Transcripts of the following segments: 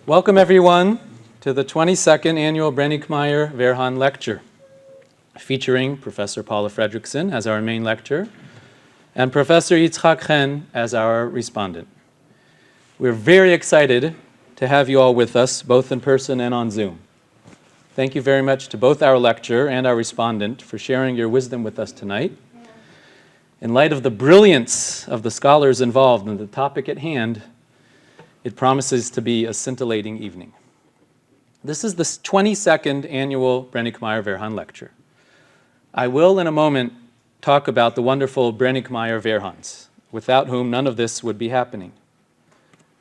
Welcome everyone to the 22nd Annual Brenninkmeijer-Werhahn Lecture, featuring Professor Paula Fredriksen as our main lecturer and Professor Yitzhak Chen as our respondent. We're very excited to have you all with us, both in person and on Zoom. Thank you very much to both our lecturer and our respondent for sharing your wisdom with us tonight. In light of the brilliance of the scholars involved in the topic at hand, it promises to be a scintillating evening. This is the 22nd Annual Brenninkmeijer-Werhahn Lecture. I will, in a moment, talk about the wonderful Brenninkmeijer-Werhahns, without whom none of this would be happening.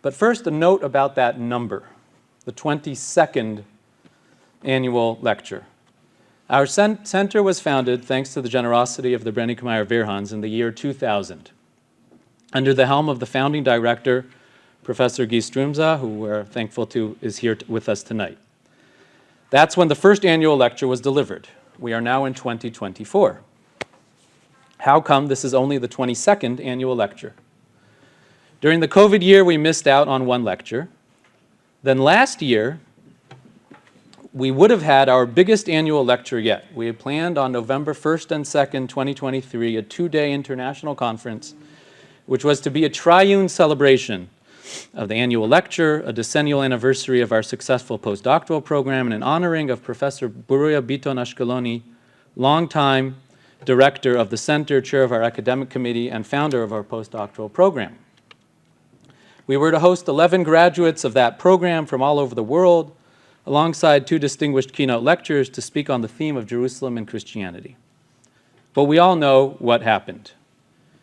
But first, a note about that number, the 22nd Annual Lecture. Our center was founded thanks to the generosity of the Brenninkmeijer-Werhahns in the year 2000, under the helm of the founding director, Professor Guy Strumza, who we're thankful to is here with us tonight. That's when the first annual lecture was delivered. We are now in 2024. How come this is only the 22nd annual lecture? During the COVID year, we missed out on one lecture. Then last year, we would have had our biggest annual lecture yet. We had planned on November 1st and 2nd, 2023, a two-day international conference, which was to be a triune celebration of the annual lecture, a decennial anniversary of our successful postdoctoral program, and an honoring of Professor Buruya Biton-Ashkeloni, longtime director of the center, chair of our academic committee, and founder of our postdoctoral program. We were to host 11 graduates of that program from all over the world, alongside two distinguished keynote lecturers to speak on the theme of Jerusalem and Christianity. But we all know what happened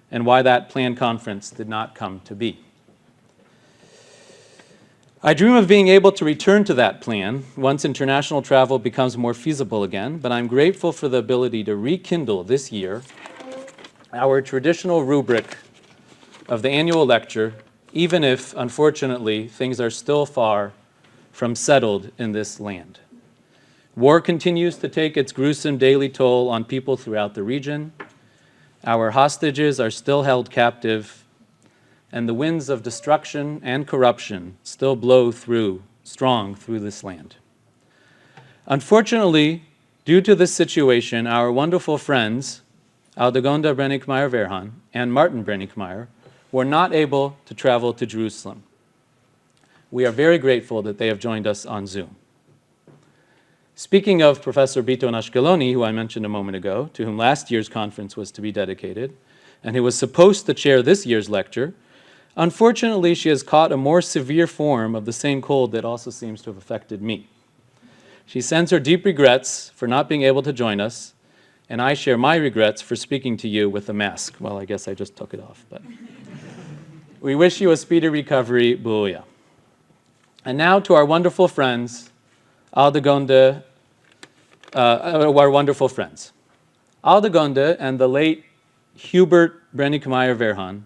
and why that planned conference did not come to be. I dream of being able to return to that plan once international travel becomes more feasible again, but I'm grateful for the ability to rekindle this year our traditional rubric of the annual lecture, even if, unfortunately, things are still far from settled in this land. War continues to take its gruesome daily toll on people throughout the region. Our hostages are still held captive, and the winds of destruction and corruption still blow strong through this land. Unfortunately, due to this situation, our wonderful friends, Aldegonda Brenninkmeijer-Werhahn and Martin Brenninkmeijer, were not able to travel to Jerusalem. We are very grateful that they have joined us on Zoom. Speaking of Professor Biton-Ashkeloni, who I mentioned a moment ago, to whom last year's conference was to be dedicated, and who was supposed to chair this year's lecture, unfortunately, she has caught a more severe form of the same cold that also seems to have affected me. She sends her deep regrets for not being able to join us, and I share my regrets for speaking to you with a mask. Well, I guess I just took it off, but we wish you a speedy recovery, Buya. And now to our wonderful friends, Aldegonda, our wonderful friends. Aldegonda and the late Hubert Brenninkmeijer-Werhahn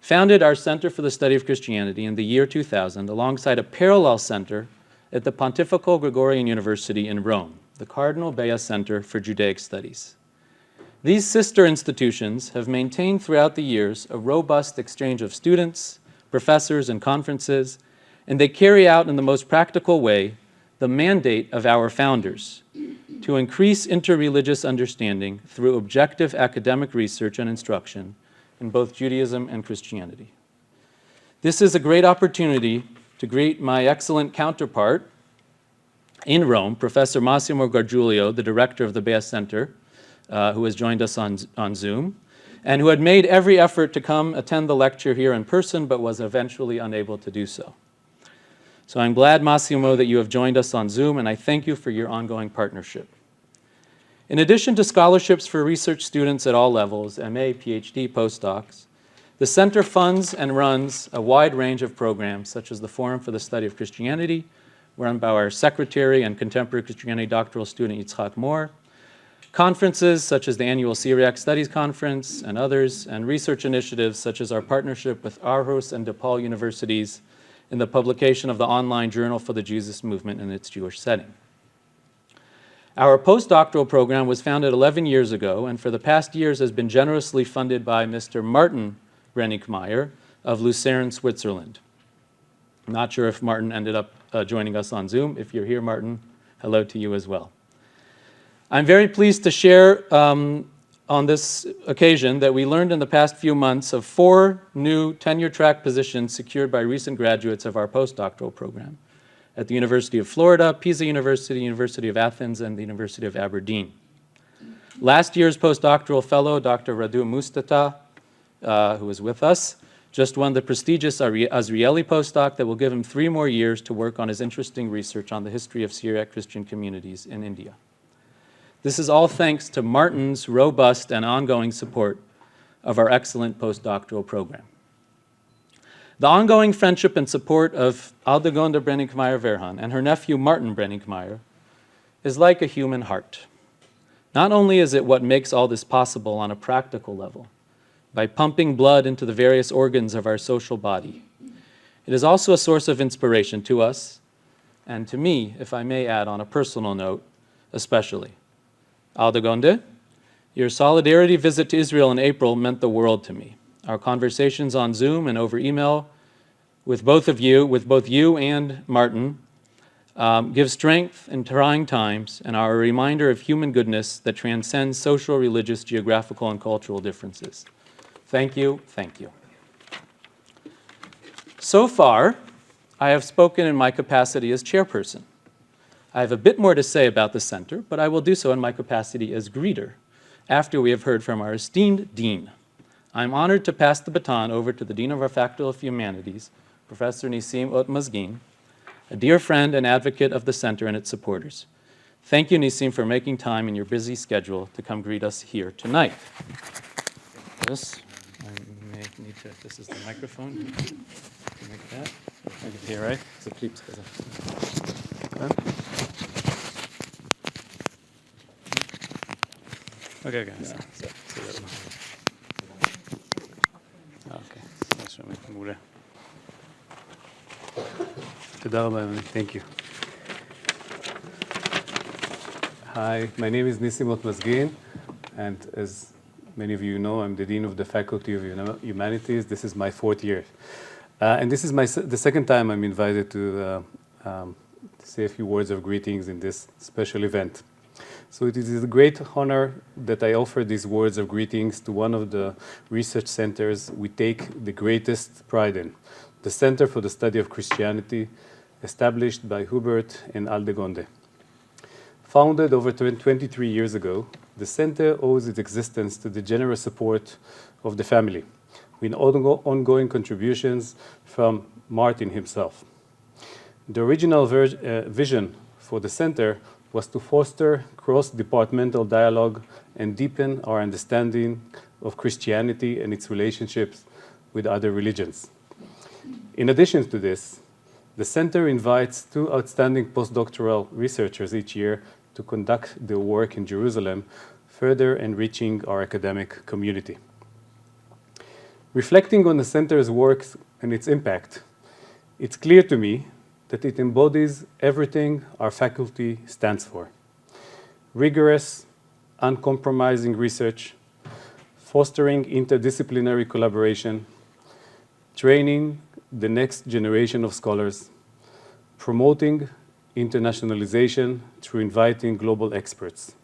founded our Center for the Study of Christianity in the year 2000 alongside a parallel center at the Pontifical Gregorian University in Rome, the Cardinal Bea Center for Judaic Studies. These sister institutions have maintained throughout the years a robust exchange of students, professors, and conferences, and they carry out in the most practical way the mandate of our founders to increase interreligious understanding through objective academic research and instruction in both Judaism and Christianity. This is a great opportunity to greet my excellent counterpart in Rome, Professor Massimo Gargiulio, the director of the Bea Center, who has joined us on Zoom, and who had made every effort to come attend the lecture here in person, but was eventually unable to do so. So I'm glad, Massimo, that you have joined us on Zoom, and I thank you for your ongoing partnership. In addition to scholarships for research students at all levels, MA, PhD, postdocs, the Center funds and runs a wide range of programs, such as the Forum for the Study of Christianity, run by our secretary and contemporary Christianity doctoral student Yitzhak Moore, conferences such as the annual Syriac Studies Conference and others, and research initiatives such as our partnership with Aarhus and DePaul universities in the publication of the online Journal for the Jesus Movement in its Jewish setting. Our postdoctoral program was founded 11 years ago, and for the past years has been generously funded by Mr. Martin Brenninkmeijer of Lucerne, Switzerland. I'm not sure if Martin ended up joining us on Zoom. If you're here, Martin, hello to you as well. I'm very pleased to share on this occasion that we learned in the past few months of 4 new tenure-track positions secured by recent graduates of our postdoctoral program at the University of Florida, Pisa University, University of Athens, and the University of Aberdeen. Last year's postdoctoral fellow, Dr. Radu Mustata, who is with us, just won the prestigious Azrieli postdoc that will give him 3 more years to work on his interesting research on the history of Syriac Christian communities in India. This is all thanks to Martin's robust and ongoing support of our excellent postdoctoral program. The ongoing friendship and support of Aldegonde Brenninkmeijer-Werhahn and her nephew Martin Brenninkmeijer is like a human heart. Not only is it what makes all this possible on a practical level, by pumping blood into the various organs of our social body, it is also a source of inspiration to us, and to me, if I may add on a personal note, especially. Aldegonde, your solidarity visit to Israel in April meant the world to me. Our conversations on Zoom and over email with both you and Martin, give strength in trying times and are a reminder of human goodness that transcends social, religious, geographical, and cultural differences. Thank you, thank you. So far, I have spoken in my capacity as chairperson. I have a bit more to say about the center, but I will do so in my capacity as greeter, after we have heard from our esteemed dean. I'm honored to pass the baton over to the Dean of our Faculty of Humanities, Professor Nissim Mazgin, a dear friend and advocate of the center and its supporters. Thank you, Nissim, for making time in your busy schedule to come greet us here tonight. This, I may need to, this is the microphone. Make that. Make it here, right? So please, okay, guys. Okay, that's מעולה. תודה רבה, thank you. Hi, my name is Nissim Mazgin, and as many of you know, I'm the Dean of the Faculty of Humanities. This is my 4th year. And this is the second time I'm invited to say a few words of greetings in this special event. So it is a great honor that I offer these words of greetings to one of the research centers we take the greatest pride in, the Center for the Study of Christianity, established by Hubert and Aldegonde. Founded over 23 years ago, the center owes its existence to the generous support of the family, with ongoing contributions from Martin himself. The original vision for the center was to foster cross-departmental dialogue and deepen our understanding of Christianity and its relationships with other religions. In addition to this, the center invites 2 outstanding postdoctoral researchers each year to conduct their work in Jerusalem, further enriching our academic community. Reflecting on the center's work and its impact, it's clear to me that it embodies everything our faculty stands for: rigorous, uncompromising research, fostering interdisciplinary collaboration, training the next generation of scholars, promoting internationalization through inviting global experts,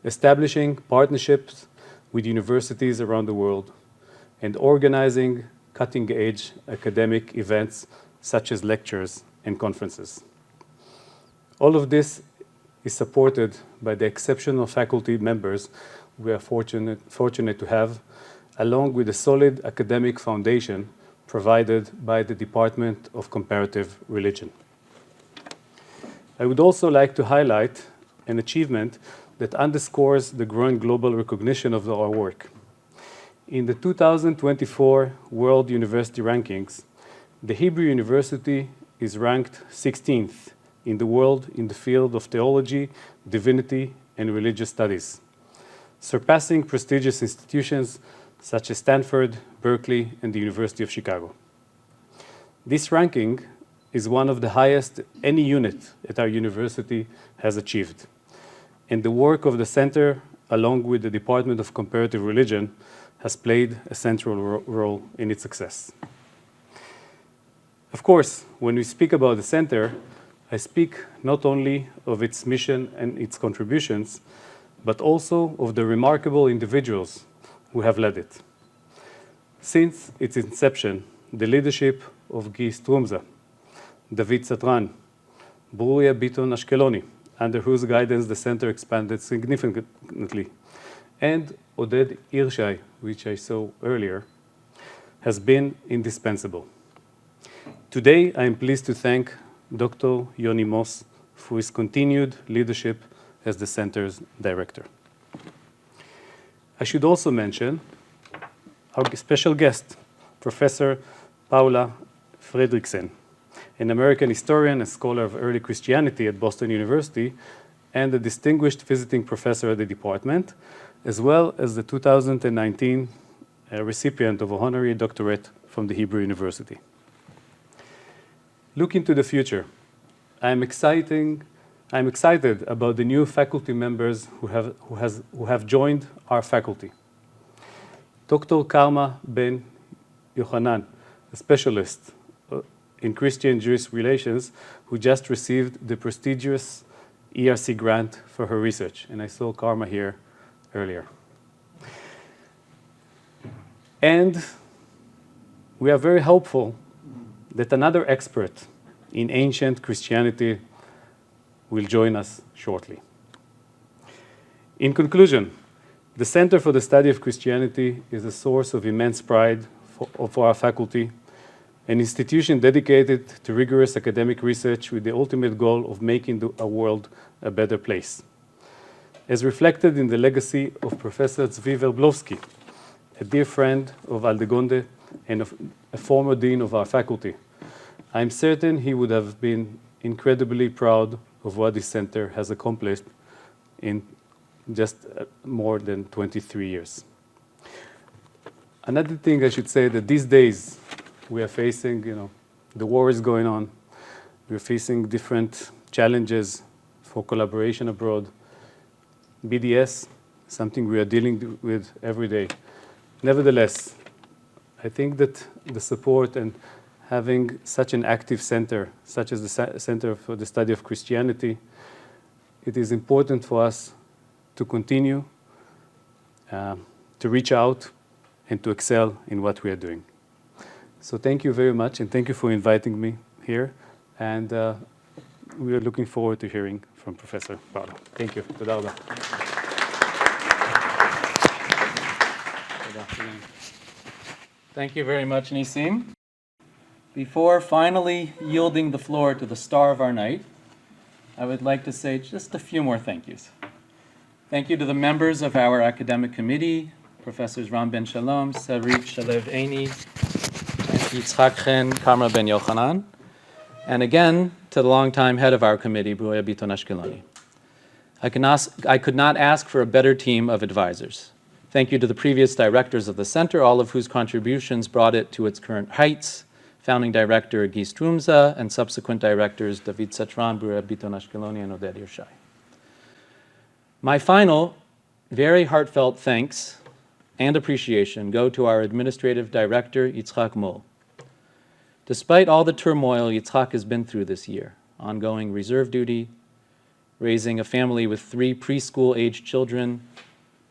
establishing partnerships with universities around the world, and organizing cutting-edge academic events such as lectures and conferences. All of this is supported by the exceptional faculty members we are fortunate to have, along with a solid academic foundation provided by the Department of Comparative Religion. I would also like to highlight an achievement that underscores the growing global recognition of our work. In the 2024 World University Rankings, the Hebrew University is ranked 16th in the world in the field of theology, divinity, and religious studies, surpassing prestigious institutions such as Stanford, Berkeley, and the University of Chicago. This ranking is one of the highest any unit at our university has achieved, and the work of the center, along with the Department of Comparative Religion, has played a central role in its success. Of course, when we speak about the center, I speak not only of its mission and its contributions, but also of the remarkable individuals who have led it. Since its inception, the leadership of Guy Strumza, David Satran, Bruya Biton Ashkeloni, under whose guidance the center expanded significantly, and Oded Irshai, which I saw earlier, has been indispensable. Today, I am pleased to thank Dr. Yoni Moss for his continued leadership as the center's director. I should also mention our special guest, Professor Paula Fredriksen, an American historian and scholar of early Christianity at Boston University, and a distinguished visiting professor at the department, as well as the 2019 recipient of a honorary doctorate from the Hebrew University. Looking to the future, I'm excited about the new faculty members who have joined our faculty. Dr. Karma Ben Yochanan, a specialist in Christian-Jewish relations, who just received the prestigious ERC grant for her research. And I saw Karma here earlier. And we are very hopeful that another expert in ancient Christianity will join us shortly. In conclusion, the Center for the Study of Christianity is a source of immense pride for our faculty, an institution dedicated to rigorous academic research with the ultimate goal of making our world a better place. As reflected in the legacy of Professor Tzvi Verblovsky, a dear friend of Aldegonde and a former dean of our faculty, I'm certain he would have been incredibly proud of what this center has accomplished in just more than 23 years. Another thing I should say that these days we are facing, the war is going on. We're facing different challenges for collaboration abroad. BDS, something we are dealing with every day. Nevertheless, I think that the support and having such an active center, such as the Center for the Study of Christianity, it is important for us to continue to reach out and to excel in what we are doing. So thank you very much, and thank you for inviting me here. And we are looking forward to hearing from Professor Paula. Thank you. Toda raba. Good afternoon. Thank you very much, Nisim. Before finally yielding the floor to the star of our night, I would like to say just a few more thank yous. Thank you to the members of our academic committee, Professors Ram Ben Shalom, Sarit Shalev Eini, Yitzhak Chen, Karma Ben Yochanan, and again to the longtime head of our committee, Bruya Biton Ashkeloni. I could not ask for a better team of advisors. Thank you to the previous directors of the center, all of whose contributions brought it to its current heights, founding director Guy Strumza, and subsequent directors David Satran, Bruya Biton Ashkeloni, and Oded Irshai. My final, very heartfelt thanks and appreciation go to our administrative director, Yitzhak Mol. Despite all the turmoil Yitzhak has been through this year, ongoing reserve duty, raising a family with 3 preschool-aged children,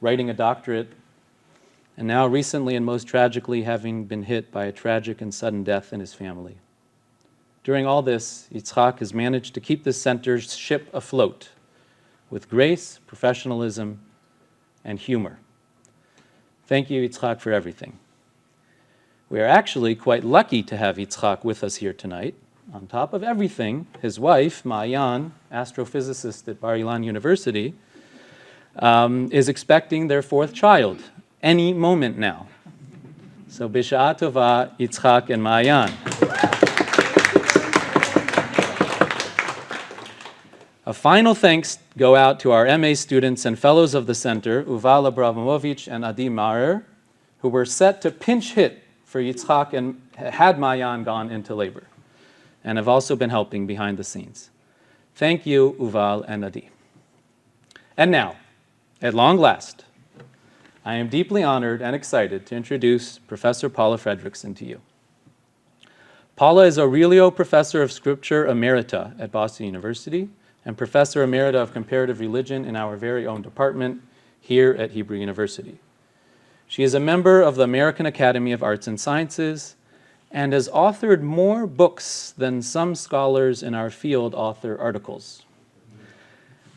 writing a doctorate, and now recently and most tragically having been hit by a tragic and sudden death in his family. During all this, Yitzhak has managed to keep the center's ship afloat with grace, professionalism, and humor. Thank you, Yitzhak, for everything. We are actually quite lucky to have Yitzhak with us here tonight. On top of everything, his wife, Ma'ayan, astrophysicist at Bar Ilan University, is expecting their 4th child any moment now. So B'Sha'a Tova, Yitzhak and Ma'ayan. A final thanks go out to our MA students and fellows of the center, Uval Abramovich and Adi Maher, who were set to pinch hit for Yitzhak and had Ma'ayan gone into labor, and have also been helping behind the scenes. Thank you, Uval and Adi. And now, at long last, I am deeply honored and excited to introduce Professor Paula Fredriksen to you. Paula is Aurelio Professor of Scripture Emerita at Boston University and Professor Emerita of Comparative Religion in our very own department here at Hebrew University. She is a member of the American Academy of Arts and Sciences and has authored more books than some scholars in our field author articles.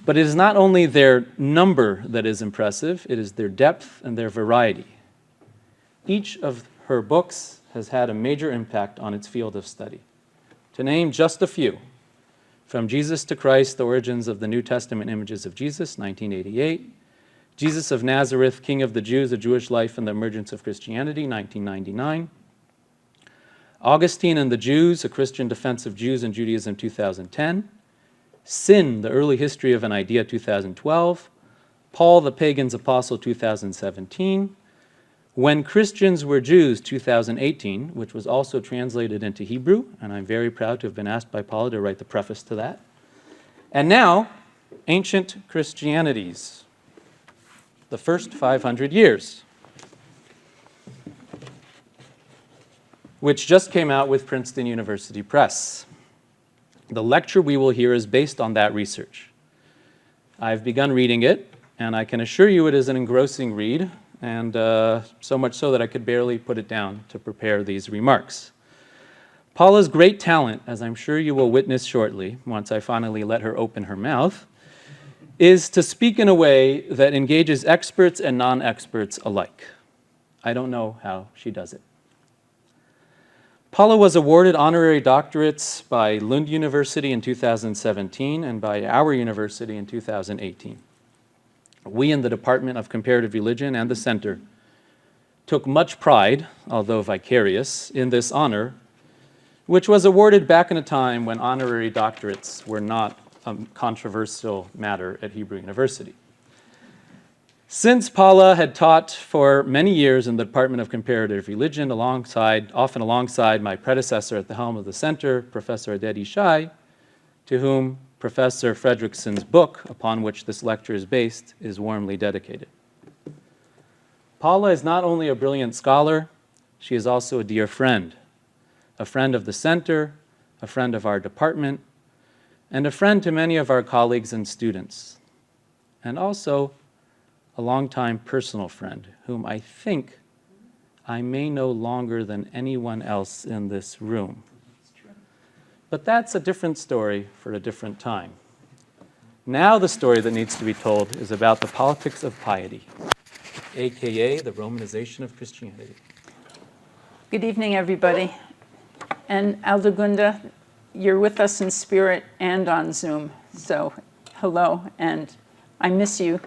But it is not only their number that is impressive, it is their depth and their variety. Each of her books has had a major impact on its field of study. To name just a few, From Jesus to Christ, The Origins of the New Testament Images of Jesus, 1988, Jesus of Nazareth, King of the Jews, A Jewish Life and the Emergence of Christianity, 1999, Augustine and the Jews, A Christian Defense of Jews and Judaism, 2010, Sin, The Early History of an Idea, 2012, Paul the Pagan's Apostle, 2017, When Christians Were Jews, 2018, which was also translated into Hebrew, and I'm very proud to have been asked by Paula to write the preface to that. And now, Ancient Christianities, the first 500 years, which just came out with Princeton University Press. The lecture we will hear is based on that research. I've begun reading it, and I can assure you it is an engrossing read, and so much so that I could barely put it down to prepare these remarks. Paula's great talent, as I'm sure you will witness shortly, once I finally let her open her mouth, is to speak in a way that engages experts and non-experts alike. I don't know how she does it. Paula was awarded honorary doctorates by Lund University in 2017 and by our university in 2018. We in the Department of Comparative Religion and the Center took much pride, although vicarious, in this honor, which was awarded back in a time when honorary doctorates were not a controversial matter at Hebrew University. Since Paula had taught for many years in the Department of Comparative Religion, often alongside my predecessor at the helm of the center, Professor Adedi Shai, to whom Professor Fredriksen's book, upon which this lecture is based, is warmly dedicated. Paula is not only a brilliant scholar, she is also a dear friend of the center, a friend of our department, and a friend to many of our colleagues and students, and also a longtime personal friend, whom I think I may know longer than anyone else in this room. But that's a different story for a different time. Now the story that needs to be told is about the politics of piety, aka the Romanization of Christianity. Good evening, everybody. And Aldegunda, you're with us in spirit and on Zoom. So hello, and I miss you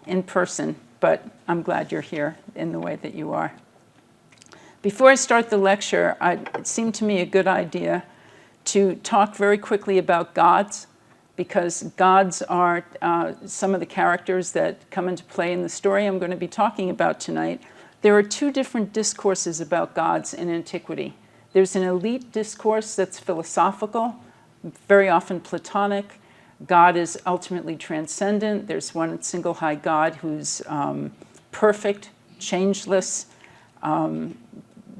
in person, but I'm glad you're here in the way that you are. Before I start the lecture, it seemed to me a good idea to talk very quickly about gods, because gods are some of the characters that come into play in the story I'm going to be talking about tonight. There are two different discourses about gods in antiquity. There's an elite discourse that's philosophical, very often Platonic. God is ultimately transcendent. There's one single high God who's perfect, changeless,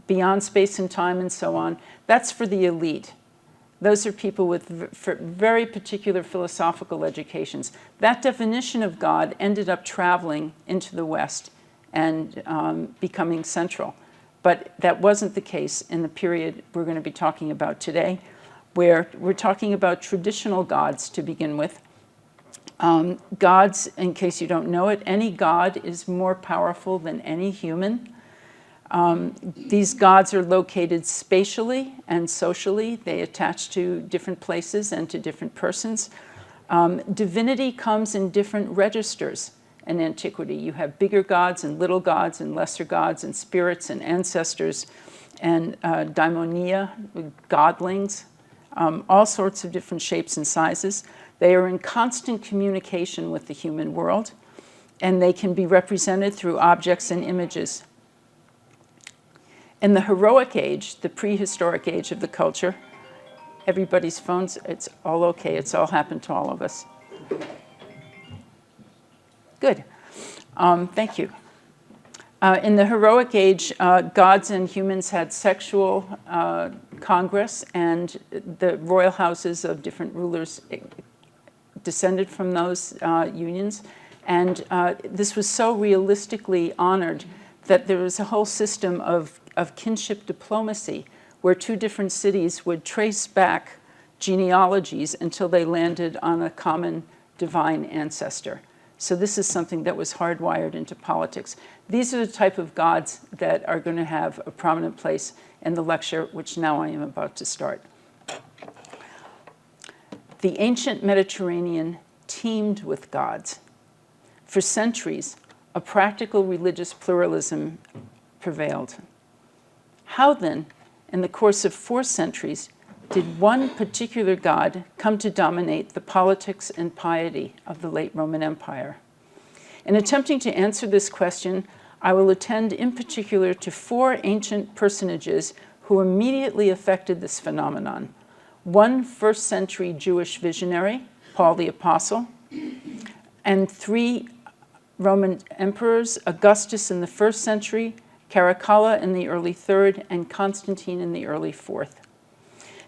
beyond space and time, and so on. That's for the elite. Those are people with very particular philosophical educations. That definition of God ended up traveling into the West and becoming central. But that wasn't the case in the period we're going to be talking about today, where we're talking about traditional gods to begin with. Gods, in case you don't know it, any god is more powerful than any human. These gods are located spatially and socially. They attach to different places and to different persons. Divinity comes in different registers in antiquity. You have bigger gods and little gods and lesser gods and spirits and ancestors and daimonia, godlings, all sorts of different shapes and sizes. They are in constant communication with the human world, and they can be represented through objects and images. In the heroic age, the prehistoric age of the culture, everybody's phones, it's all okay. It's all happened to all of us. Good. Thank you. In the heroic age, gods and humans had sexual congress, and the royal houses of different rulers descended from those unions. And this was so realistically honored that there was a whole system of kinship diplomacy where two different cities would trace back genealogies until they landed on a common divine ancestor. So this is something that was hardwired into politics. These are the type of gods that are going to have a prominent place in the lecture, which now I am about to start. The ancient Mediterranean teemed with gods. For centuries, a practical religious pluralism prevailed. How then, in the course of 4 centuries, did one particular god come to dominate the politics and piety of the late Roman Empire? In attempting to answer this question, I will attend in particular to 4 ancient personages who immediately affected this phenomenon. One first-century Jewish visionary, Paul the Apostle, and 3 Roman emperors, Augustus in the 1st century, Caracalla in the early 3rd, and Constantine in the early 4th.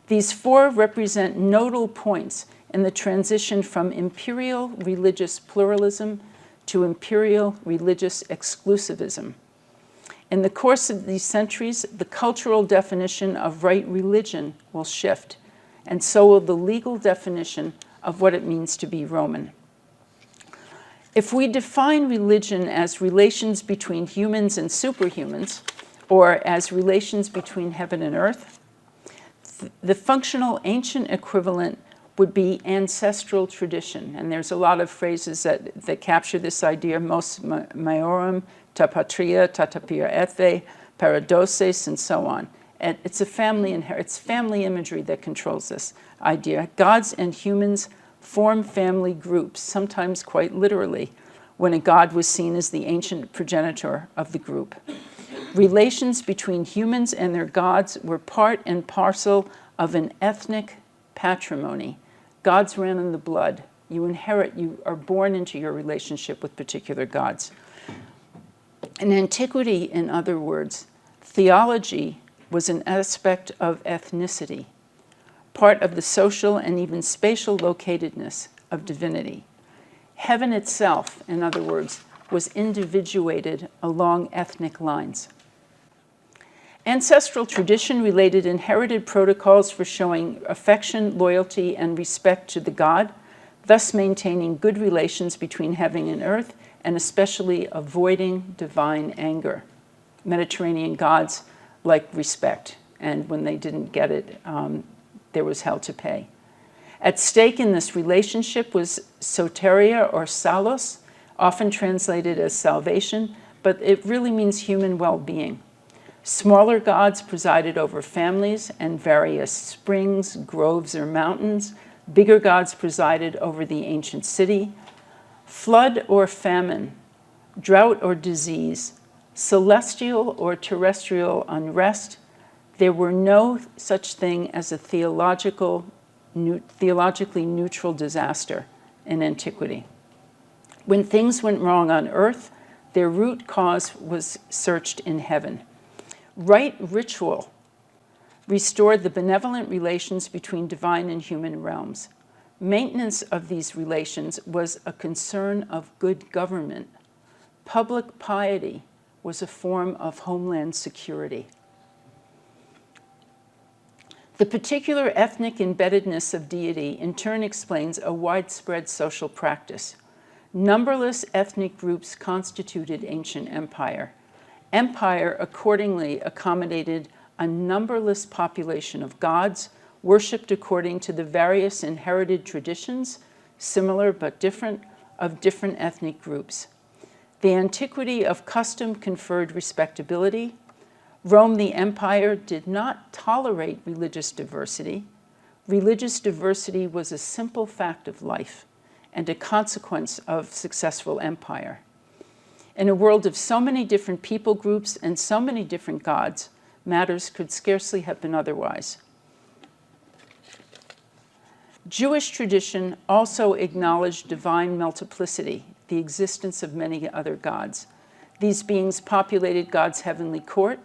These 4 represent nodal points in the transition from imperial religious pluralism to imperial religious exclusivism. In the course of these centuries, the cultural definition of right religion will shift, and so will the legal definition of what it means to be Roman. If we define religion as relations between humans and superhumans, or as relations between heaven and earth, the functional ancient equivalent would be ancestral tradition. And there's a lot of phrases that capture this idea: mos maiorum, ta patria, ta tapir ethe, paradoses, and so on. And it's family imagery that controls this idea. Gods and humans form family groups, sometimes quite literally, when a god was seen as the ancient progenitor of the group. Relations between humans and their gods were part and parcel of an ethnic patrimony. Gods ran in the blood. You are born into your relationship with particular gods. In antiquity, in other words, theology was an aspect of ethnicity, part of the social and even spatial locatedness of divinity. Heaven itself, in other words, was individuated along ethnic lines. Ancestral tradition related inherited protocols for showing affection, loyalty, and respect to the god, thus maintaining good relations between heaven and earth, and especially avoiding divine anger. Mediterranean gods like respect, and when they didn't get it, there was hell to pay. At stake in this relationship was soteria or salos, often translated as salvation, but it really means human well-being. Smaller gods presided over families and various springs, groves, or mountains. Bigger gods presided over the ancient city. Flood or famine, drought or disease, celestial or terrestrial unrest, there were no such thing as a theologically neutral disaster in antiquity. When things went wrong on earth, their root cause was searched in heaven. Rite ritual restored the benevolent relations between divine and human realms. Maintenance of these relations was a concern of good government. Public piety was a form of homeland security. The particular ethnic embeddedness of deity in turn explains a widespread social practice. Numberless ethnic groups constituted ancient empire. Empire accordingly accommodated a numberless population of gods, worshipped according to the various inherited traditions, similar but different, of different ethnic groups. The antiquity of custom conferred respectability. Rome, the empire, did not tolerate religious diversity. Religious diversity was a simple fact of life and a consequence of successful empire. In a world of so many different people groups and so many different gods, matters could scarcely have been otherwise. Jewish tradition also acknowledged divine multiplicity, the existence of many other gods. These beings populated God's heavenly court.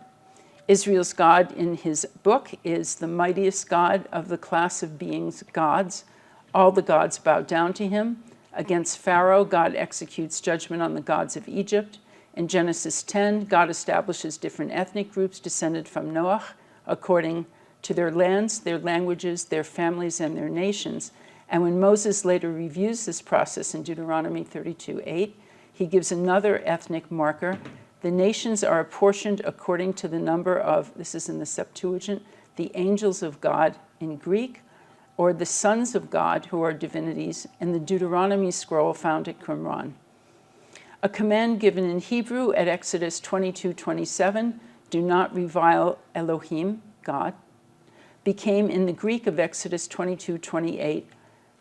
Israel's God in his book is the mightiest God of the class of beings gods. All the gods bow down to him. Against Pharaoh, God executes judgment on the gods of Egypt. In Genesis 10, God establishes different ethnic groups descended from Noah according to their lands, their languages, their families, and their nations. And when Moses later reviews this process in Deuteronomy 32:8, he gives another ethnic marker. The nations are apportioned according to the number of, this is in the Septuagint, the angels of God in Greek, or the sons of God, who are divinities, in the Deuteronomy scroll found at Qumran. A command given in Hebrew at Exodus 22:27, do not revile Elohim, God, became in the Greek of Exodus 22:28,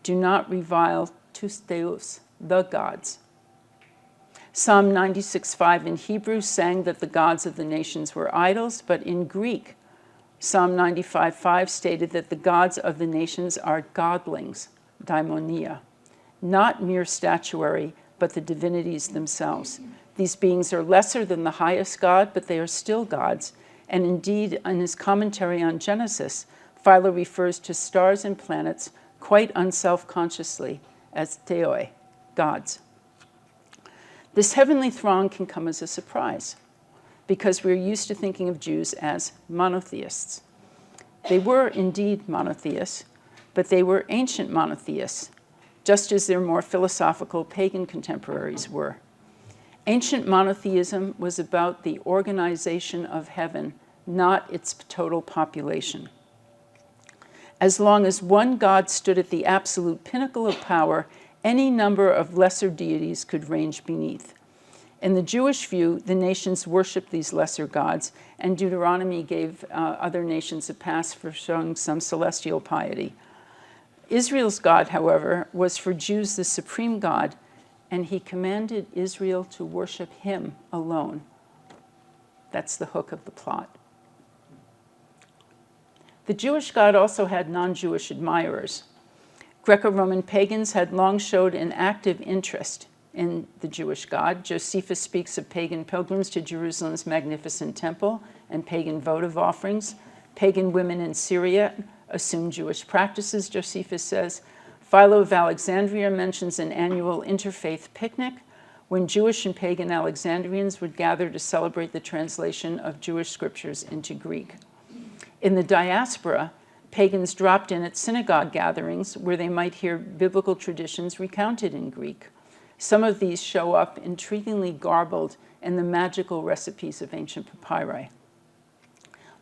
do not revile tous theos, the gods. Psalm 96:5 in Hebrew sang that the gods of the nations were idols, but in Greek, Psalm 95:5 stated that the gods of the nations are godlings, daimonia, not mere statuary, but the divinities themselves. These beings are lesser than the highest God, but they are still gods. And indeed, in his commentary on Genesis, Philo refers to stars and planets quite unself-consciously as theoi, gods. This heavenly throng can come as a surprise because we're used to thinking of Jews as monotheists. They were indeed monotheists, but they were ancient monotheists, just as their more philosophical pagan contemporaries were. Ancient monotheism was about the organization of heaven, not its total population. As long as one God stood at the absolute pinnacle of power, any number of lesser deities could range beneath. In the Jewish view, the nations worshiped these lesser gods, and Deuteronomy gave other nations a pass for showing some celestial piety. Israel's God, however, was for Jews the supreme God, and he commanded Israel to worship him alone. That's the hook of the plot. The Jewish God also had non-Jewish admirers. Greco-Roman pagans had long showed an active interest in the Jewish God. Josephus speaks of pagan pilgrims to Jerusalem's magnificent temple and pagan votive offerings. Pagan women in Syria assumed Jewish practices, Josephus says. Philo of Alexandria mentions an annual interfaith picnic when Jewish and pagan Alexandrians would gather to celebrate the translation of Jewish scriptures into Greek. In the diaspora, pagans dropped in at synagogue gatherings where they might hear biblical traditions recounted in Greek. Some of these show up intriguingly garbled in the magical recipes of ancient papyri.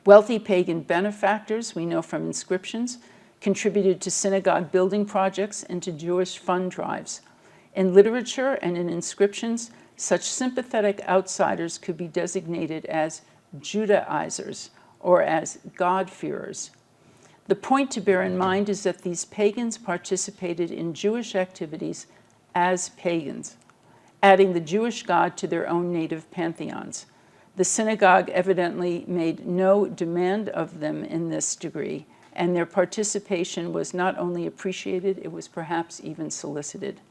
Wealthy pagan benefactors, we know from inscriptions, contributed to synagogue building projects and to Jewish fund drives. In literature and in inscriptions, such sympathetic outsiders could be designated as Judaizers or as God-fearers. The point to bear in mind is that these pagans participated in Jewish activities as pagans, adding the Jewish God to their own native pantheons. The synagogue evidently made no demand of them in this degree, and their participation was not only appreciated, it was perhaps even solicited.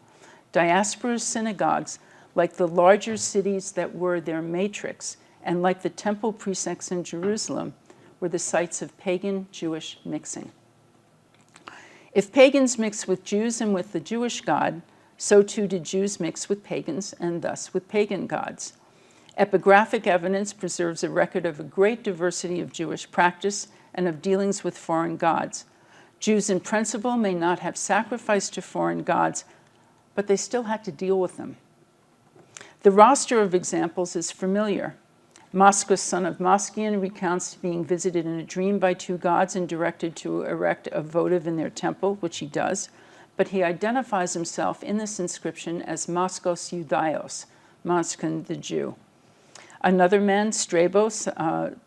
Diaspora synagogues, like the larger cities that were their matrix, and like the temple precincts in Jerusalem, were the sites of pagan-Jewish mixing. If pagans mixed with Jews and with the Jewish God, so too did Jews mix with pagans and thus with pagan gods. Epigraphic evidence preserves a record of a great diversity of Jewish practice and of dealings with foreign gods. Jews in principle may not have sacrificed to foreign gods, but they still had to deal with them. The roster of examples is familiar. Moschus, son of Moschean, recounts being visited in a dream by two gods and directed to erect a votive in their temple, which he does, but he identifies himself in this inscription as Moschos Judaios, Moschon the Jew. Another man, Strabos,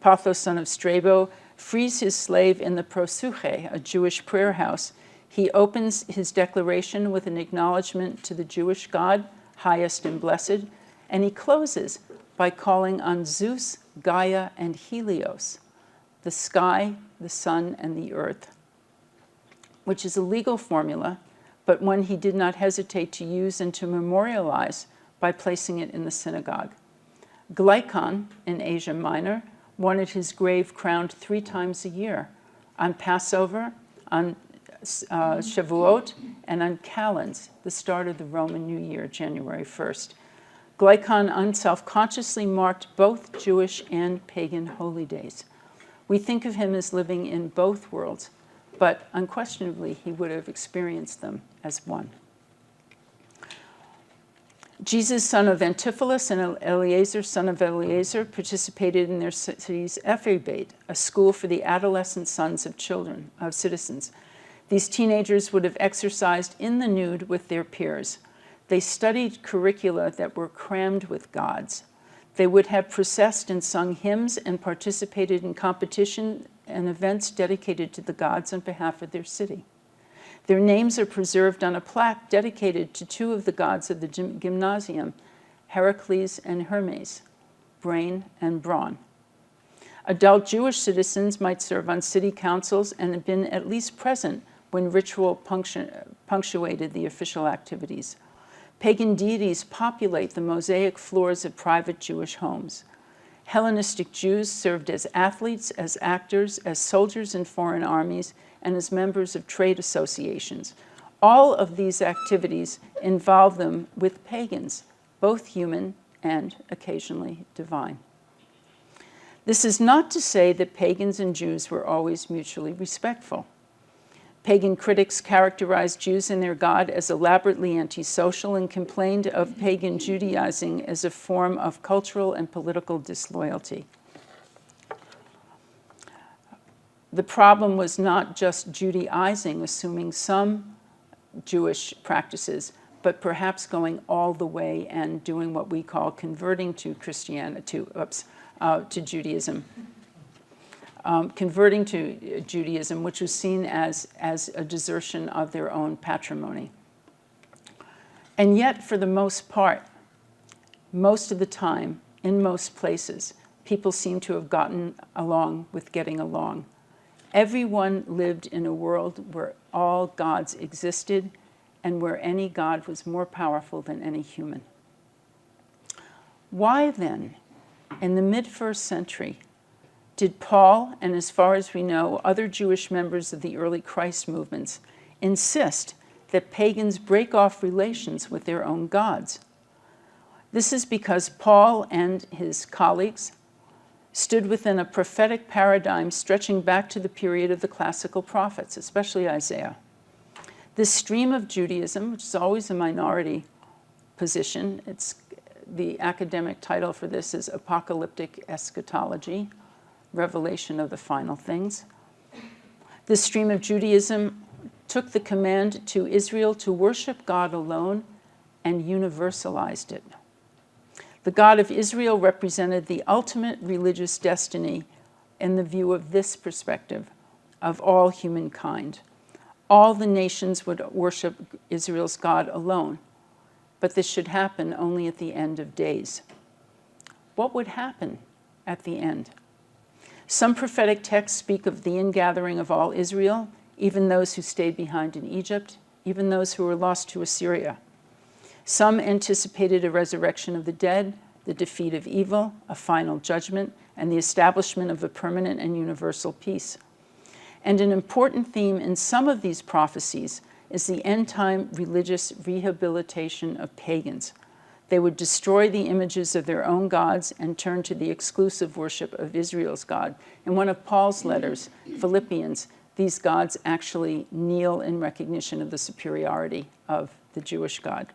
Pathos, son of Strabo, frees his slave in the prosuche, a Jewish prayer house. He opens his declaration with an acknowledgement to the Jewish God, highest and blessed, and he closes by calling on Zeus, Gaia, and Helios, the sky, the sun, and the earth, which is a legal formula, but one he did not hesitate to use and to memorialize by placing it in the synagogue. Glycon in Asia Minor wanted his grave crowned 3 times a year, on Passover, on Shavuot, and on Kalends, the start of the Roman New Year, January 1st. Glycon unselfconsciously marked both Jewish and pagan holy days. We think of him as living in both worlds, but unquestionably he would have experienced them as one. Jesus, son of Antipholus, and Eleazar, son of Eleazar, participated in their city's Ephebate, a school for the adolescent sons of citizens. These teenagers would have exercised in the nude with their peers. They studied curricula that were crammed with gods. They would have processed and sung hymns and participated in competition and events dedicated to the gods on behalf of their city. Their names are preserved on a plaque dedicated to 2 of the gods of the gymnasium, Heracles and Hermes, brain and brawn. Adult Jewish citizens might serve on city councils and have been at least present when ritual punctuated the official activities. Pagan deities populate the mosaic floors of private Jewish homes. Hellenistic Jews served as athletes, as actors, as soldiers in foreign armies, and as members of trade associations. All of these activities involve them with pagans, both human and occasionally divine. This is not to say that pagans and Jews were always mutually respectful. Pagan critics characterized Jews and their God as elaborately antisocial and complained of pagan Judaizing as a form of cultural and political disloyalty. The problem was not just Judaizing, assuming some Jewish practices, but perhaps going all the way and doing what we call converting to Judaism. Converting to Judaism, which was seen as a desertion of their own patrimony. And yet, for the most part, most of the time, in most places, people seem to have gotten along with getting along. Everyone lived in a world where all gods existed and where any god was more powerful than any human. Why then, in the mid-1st century, did Paul, and as far as we know, other Jewish members of the early Christ movements, insist that pagans break off relations with their own gods? This is because Paul and his colleagues stood within a prophetic paradigm stretching back to the period of the classical prophets, especially Isaiah. This stream of Judaism, which is always a minority position, the academic title for this is Apocalyptic Eschatology, Revelation of the Final Things. This stream of Judaism took the command to Israel to worship God alone and universalized it. The God of Israel represented the ultimate religious destiny in the view of this perspective of all humankind. All the nations would worship Israel's God alone, but this should happen only at the end of days. What would happen at the end? Some prophetic texts speak of the ingathering of all Israel, even those who stayed behind in Egypt, even those who were lost to Assyria. Some anticipated a resurrection of the dead, the defeat of evil, a final judgment, and the establishment of a permanent and universal peace. And an important theme in some of these prophecies is the end-time religious rehabilitation of pagans. They would destroy the images of their own gods and turn to the exclusive worship of Israel's God. In one of Paul's letters, Philippians, these gods actually kneel in recognition of the superiority of the Jewish God.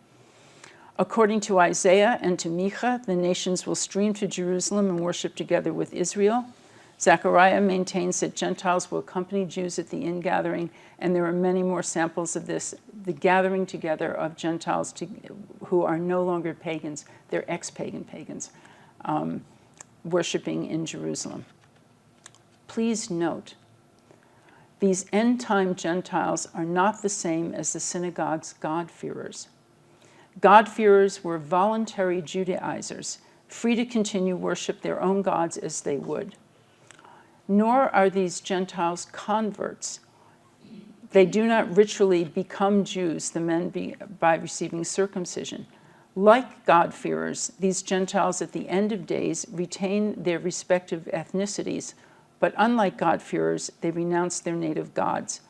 According to Isaiah and to Micah, the nations will stream to Jerusalem and worship together with Israel. Zechariah maintains that Gentiles will accompany Jews at the ingathering, and there are many more samples of this, the gathering together of Gentiles who are no longer pagans, they're ex-pagan pagans, worshiping in Jerusalem. Please note, these end-time Gentiles are not the same as the synagogue's God-fearers. God-fearers were voluntary Judaizers, free to continue worship their own gods as they would. Nor are these Gentiles converts. They do not ritually become Jews, the men by receiving circumcision. Like God-fearers, these Gentiles at the end of days retain their respective ethnicities, but unlike God-fearers, they renounce their native gods.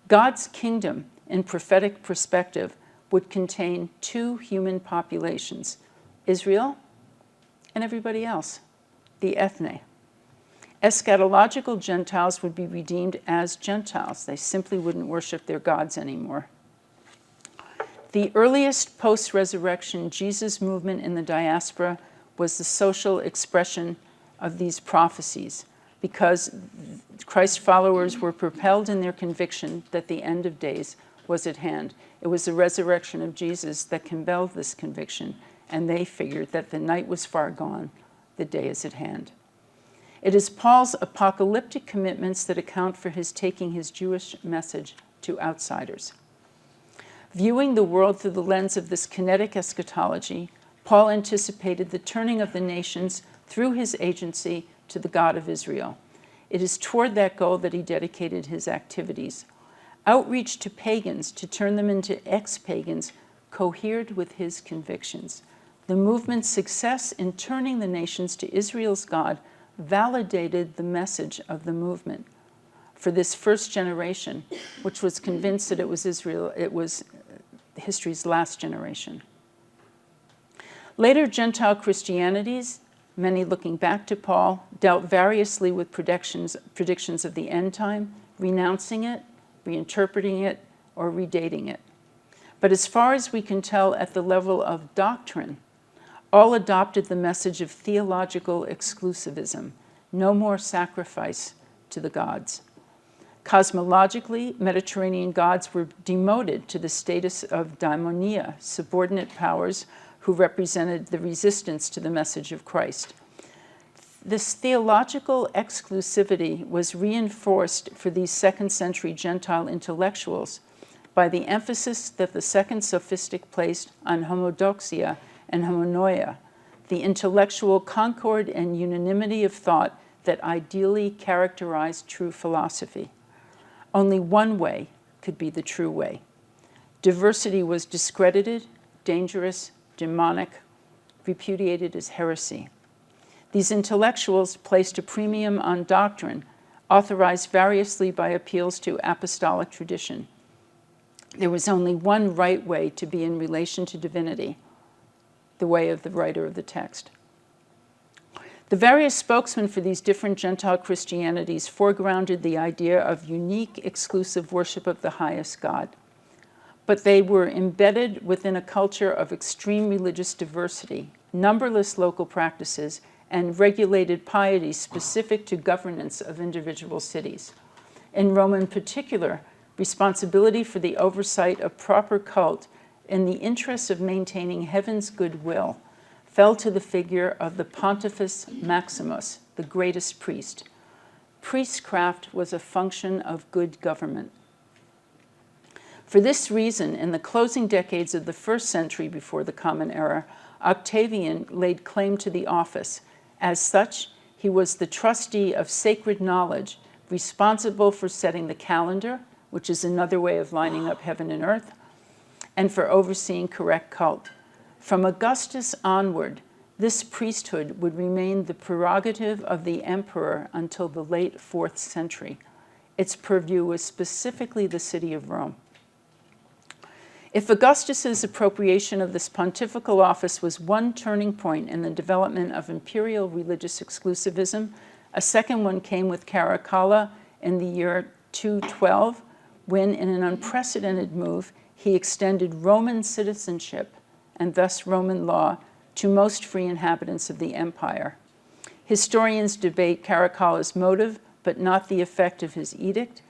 God's kingdom, in prophetic perspective, would contain two human populations, Israel and everybody else, the ethne. Eschatological Gentiles would be redeemed as Gentiles. They simply wouldn't worship their gods anymore. The earliest post-resurrection Jesus movement in the diaspora was the social expression of these prophecies, because Christ followers were propelled in their conviction that the end of days was at hand. It was the resurrection of Jesus that compelled this conviction, and they figured that the night was far gone, the day is at hand. It is Paul's apocalyptic commitments that account for his taking his Jewish message to outsiders. Viewing the world through the lens of this kinetic eschatology, Paul anticipated the turning of the nations through his agency to the God of Israel. It is toward that goal that he dedicated his activities. Outreach to pagans to turn them into ex-pagans cohered with his convictions. The movement's success in turning the nations to Israel's God validated the message of the movement. For this first generation, which was convinced that it was Israel, it was history's last generation. Later Gentile Christianities, many looking back to Paul, dealt variously with predictions of the end time, renouncing it, reinterpreting it, or redating it. But as far as we can tell at the level of doctrine, all adopted the message of theological exclusivism, no more sacrifice to the gods. Cosmologically, Mediterranean gods were demoted to the status of daimonia, subordinate powers who represented the resistance to the message of Christ. This theological exclusivity was reinforced for these second-century Gentile intellectuals by the emphasis that the second sophistic placed on homodoxia and homonoia, the intellectual concord and unanimity of thought that ideally characterized true philosophy. Only one way could be the true way. Diversity was discredited, dangerous, demonic, repudiated as heresy. These intellectuals placed a premium on doctrine, authorized variously by appeals to apostolic tradition. There was only one right way to be in relation to divinity, the way of the writer of the text. The various spokesmen for these different Gentile Christianities foregrounded the idea of unique, exclusive worship of the highest God. But they were embedded within a culture of extreme religious diversity, numberless local practices, and regulated piety specific to governance of individual cities. In Rome in particular, responsibility for the oversight of proper cult in the interest of maintaining heaven's goodwill fell to the figure of the Pontifex Maximus, the greatest priest. Priestcraft was a function of good government. For this reason, in the closing decades of the first century before the Common Era, Octavian laid claim to the office. As such, he was the trustee of sacred knowledge, responsible for setting the calendar, which is another way of lining up heaven and earth, and for overseeing correct cult. From Augustus onward, this priesthood would remain the prerogative of the emperor until the late 4th century. Its purview was specifically the city of Rome. If Augustus's appropriation of this pontifical office was one turning point in the development of imperial religious exclusivism, a second one came with Caracalla in the year 212, when, in an unprecedented move, he extended Roman citizenship, and thus Roman law, to most free inhabitants of the empire. Historians debate Caracalla's motive, but not the effect of his edict.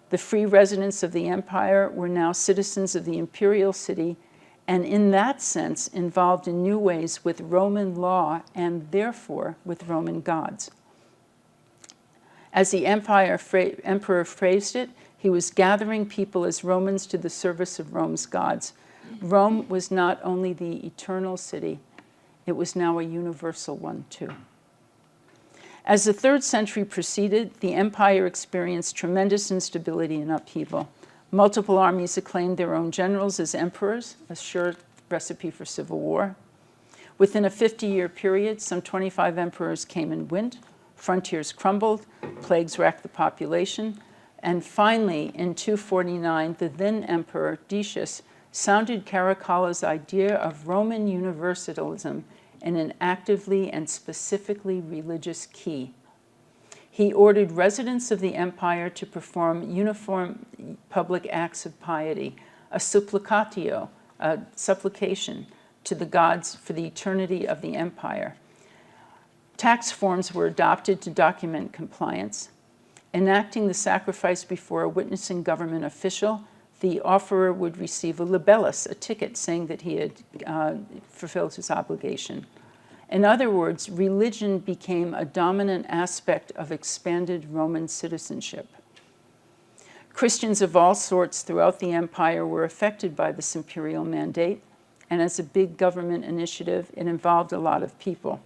The free residents of the empire were now citizens of the imperial city, and in that sense involved in new ways with Roman law and therefore with Roman gods. As the emperor phrased it, he was gathering people as Romans to the service of Rome's gods. Rome was not only the eternal city, it was now a universal one too. As the 3rd century proceeded, the empire experienced tremendous instability and upheaval. Multiple armies acclaimed their own generals as emperors, a sure recipe for civil war. Within a 50-year period, some 25 emperors came and went, frontiers crumbled, plagues racked the population, and finally, in 249, the then emperor Decius sounded Caracalla's idea of Roman universalism in an actively and specifically religious key. He ordered residents of the empire to perform uniform public acts of piety, a supplicatio, a supplication to the gods for the eternity of the empire. Tax forms were adopted to document compliance. Enacting the sacrifice before a witnessing government official, the offerer would receive a libellus, a ticket saying that he had fulfilled his obligation. In other words, religion became a dominant aspect of expanded Roman citizenship. Christians of all sorts throughout the empire were affected by this imperial mandate, and as a big government initiative, it involved a lot of people.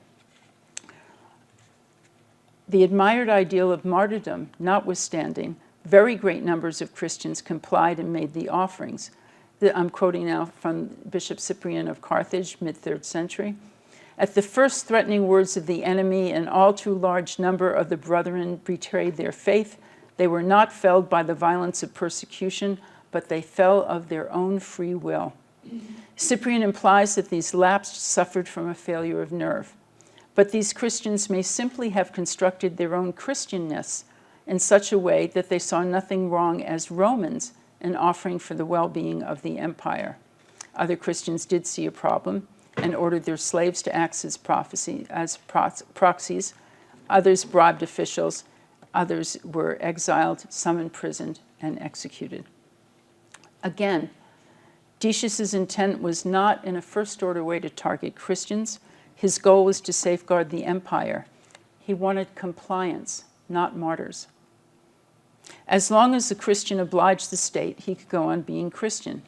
The admired ideal of martyrdom notwithstanding, very great numbers of Christians complied and made the offerings. I'm quoting now from Bishop Cyprian of Carthage, mid-3rd century. At the first threatening words of the enemy, an all too large number of the brethren betrayed their faith. They were not felled by the violence of persecution, but they fell of their own free will. Cyprian implies that these lapsed suffered from a failure of nerve. But these Christians may simply have constructed their own Christianness in such a way that they saw nothing wrong as Romans in offering for the well-being of the empire. Other Christians did see a problem and ordered their slaves to act as proxies. Others bribed officials. Others were exiled, some imprisoned, and executed. Again, Decius's intent was not in a first-order way to target Christians. His goal was to safeguard the empire. He wanted compliance, not martyrs. As long as the Christian obliged the state, he could go on being Christian.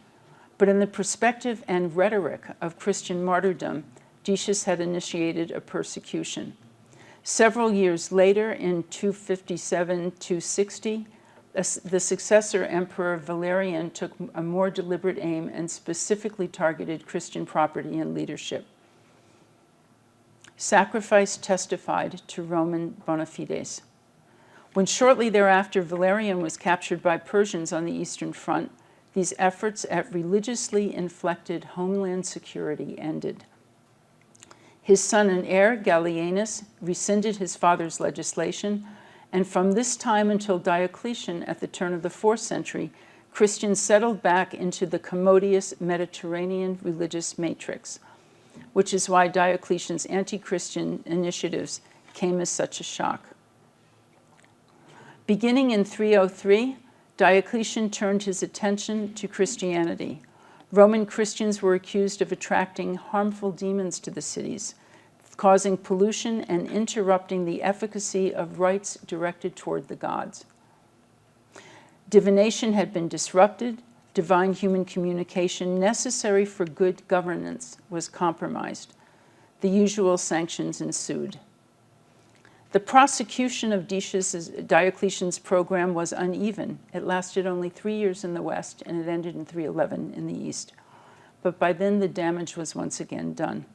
But in the perspective and rhetoric of Christian martyrdom, Decius had initiated a persecution. Several years later, in 257-260, the successor emperor Valerian took a more deliberate aim and specifically targeted Christian property and leadership. Sacrifice testified to Roman bona fides. When shortly thereafter Valerian was captured by Persians on the Eastern Front, these efforts at religiously inflected homeland security ended. His son and heir, Gallienus, rescinded his father's legislation, and from this time until Diocletian at the turn of the 4th century, Christians settled back into the commodious Mediterranean religious matrix, which is why Diocletian's anti-Christian initiatives came as such a shock. Beginning in 303, Diocletian turned his attention to Christianity. Roman Christians were accused of attracting harmful demons to the cities, causing pollution and interrupting the efficacy of rites directed toward the gods. Divination had been disrupted. Divine human communication necessary for good governance was compromised. The usual sanctions ensued. The prosecution of Diocletian's program was uneven. It lasted only 3 years in the West, and it ended in 311 in the East. But by then, the damage was once again done.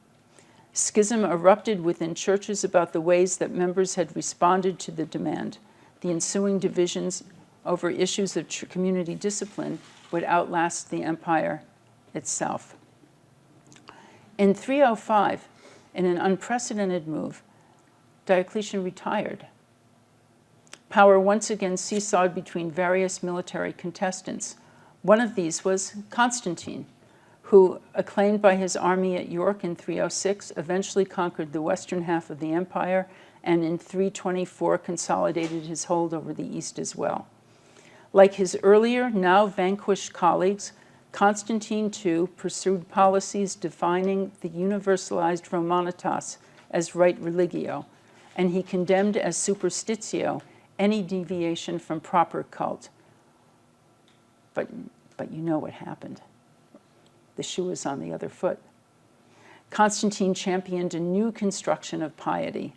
Schism erupted within churches about the ways that members had responded to the demand. The ensuing divisions over issues of community discipline would outlast the empire itself. In 305, in an unprecedented move, Diocletian retired. Power once again seesawed between various military contestants. One of these was Constantine, who, acclaimed by his army at York in 306, eventually conquered the western half of the empire, and in 324 consolidated his hold over the east as well. Like his earlier, now vanquished colleagues, Constantine too pursued policies defining the universalized Romanitas as rite religio, and he condemned as superstitio any deviation from proper cult. But you know what happened. The shoe was on the other foot. Constantine championed a new construction of piety.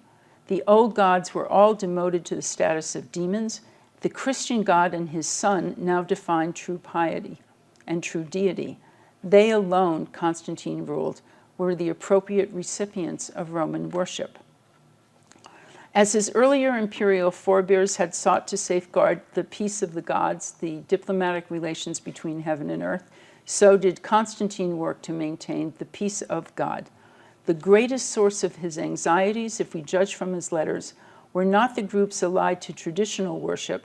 The old gods were all demoted to the status of demons. The Christian God and his Son now defined true piety and true deity. They alone, Constantine ruled, were the appropriate recipients of Roman worship. As his earlier imperial forebears had sought to safeguard the peace of the gods, the diplomatic relations between heaven and earth, so did Constantine work to maintain the peace of God. The greatest source of his anxieties, if we judge from his letters, were not the groups allied to traditional worship,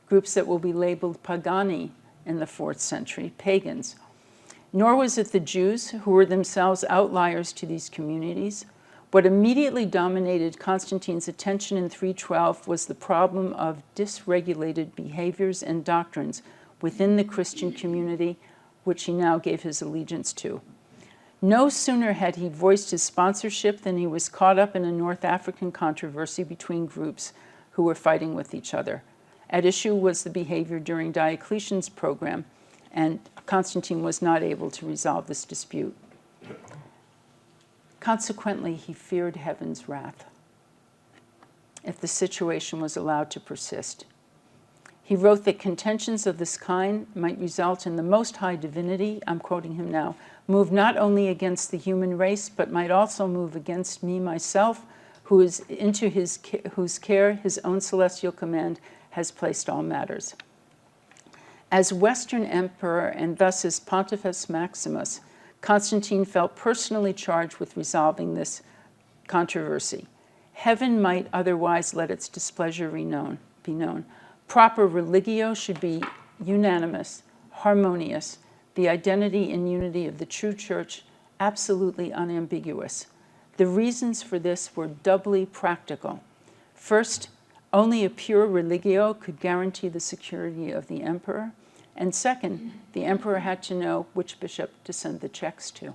groups that will be labeled pagani in the 4th century, pagans, nor was it the Jews, who were themselves outliers to these communities. What immediately dominated Constantine's attention in 312 was the problem of dysregulated behaviors and doctrines within the Christian community, which he now gave his allegiance to. No sooner had he voiced his sponsorship than he was caught up in a North African controversy between groups who were fighting with each other. At issue was the behavior during Diocletian's program, and Constantine was not able to resolve this dispute. Consequently, he feared heaven's wrath if the situation was allowed to persist. He wrote that contentions of this kind might result in the Most High Divinity, I'm quoting him now, move not only against the human race, but might also move against me myself, whose care his own celestial command has placed all matters. As Western Emperor and thus as Pontifex Maximus, Constantine felt personally charged with resolving this controversy. Heaven might otherwise let its displeasure be known. Proper religio should be unanimous, harmonious, the identity and unity of the true church absolutely unambiguous. The reasons for this were doubly practical. First, only a pure religio could guarantee the security of the emperor. And second, the emperor had to know which bishop to send the checks to.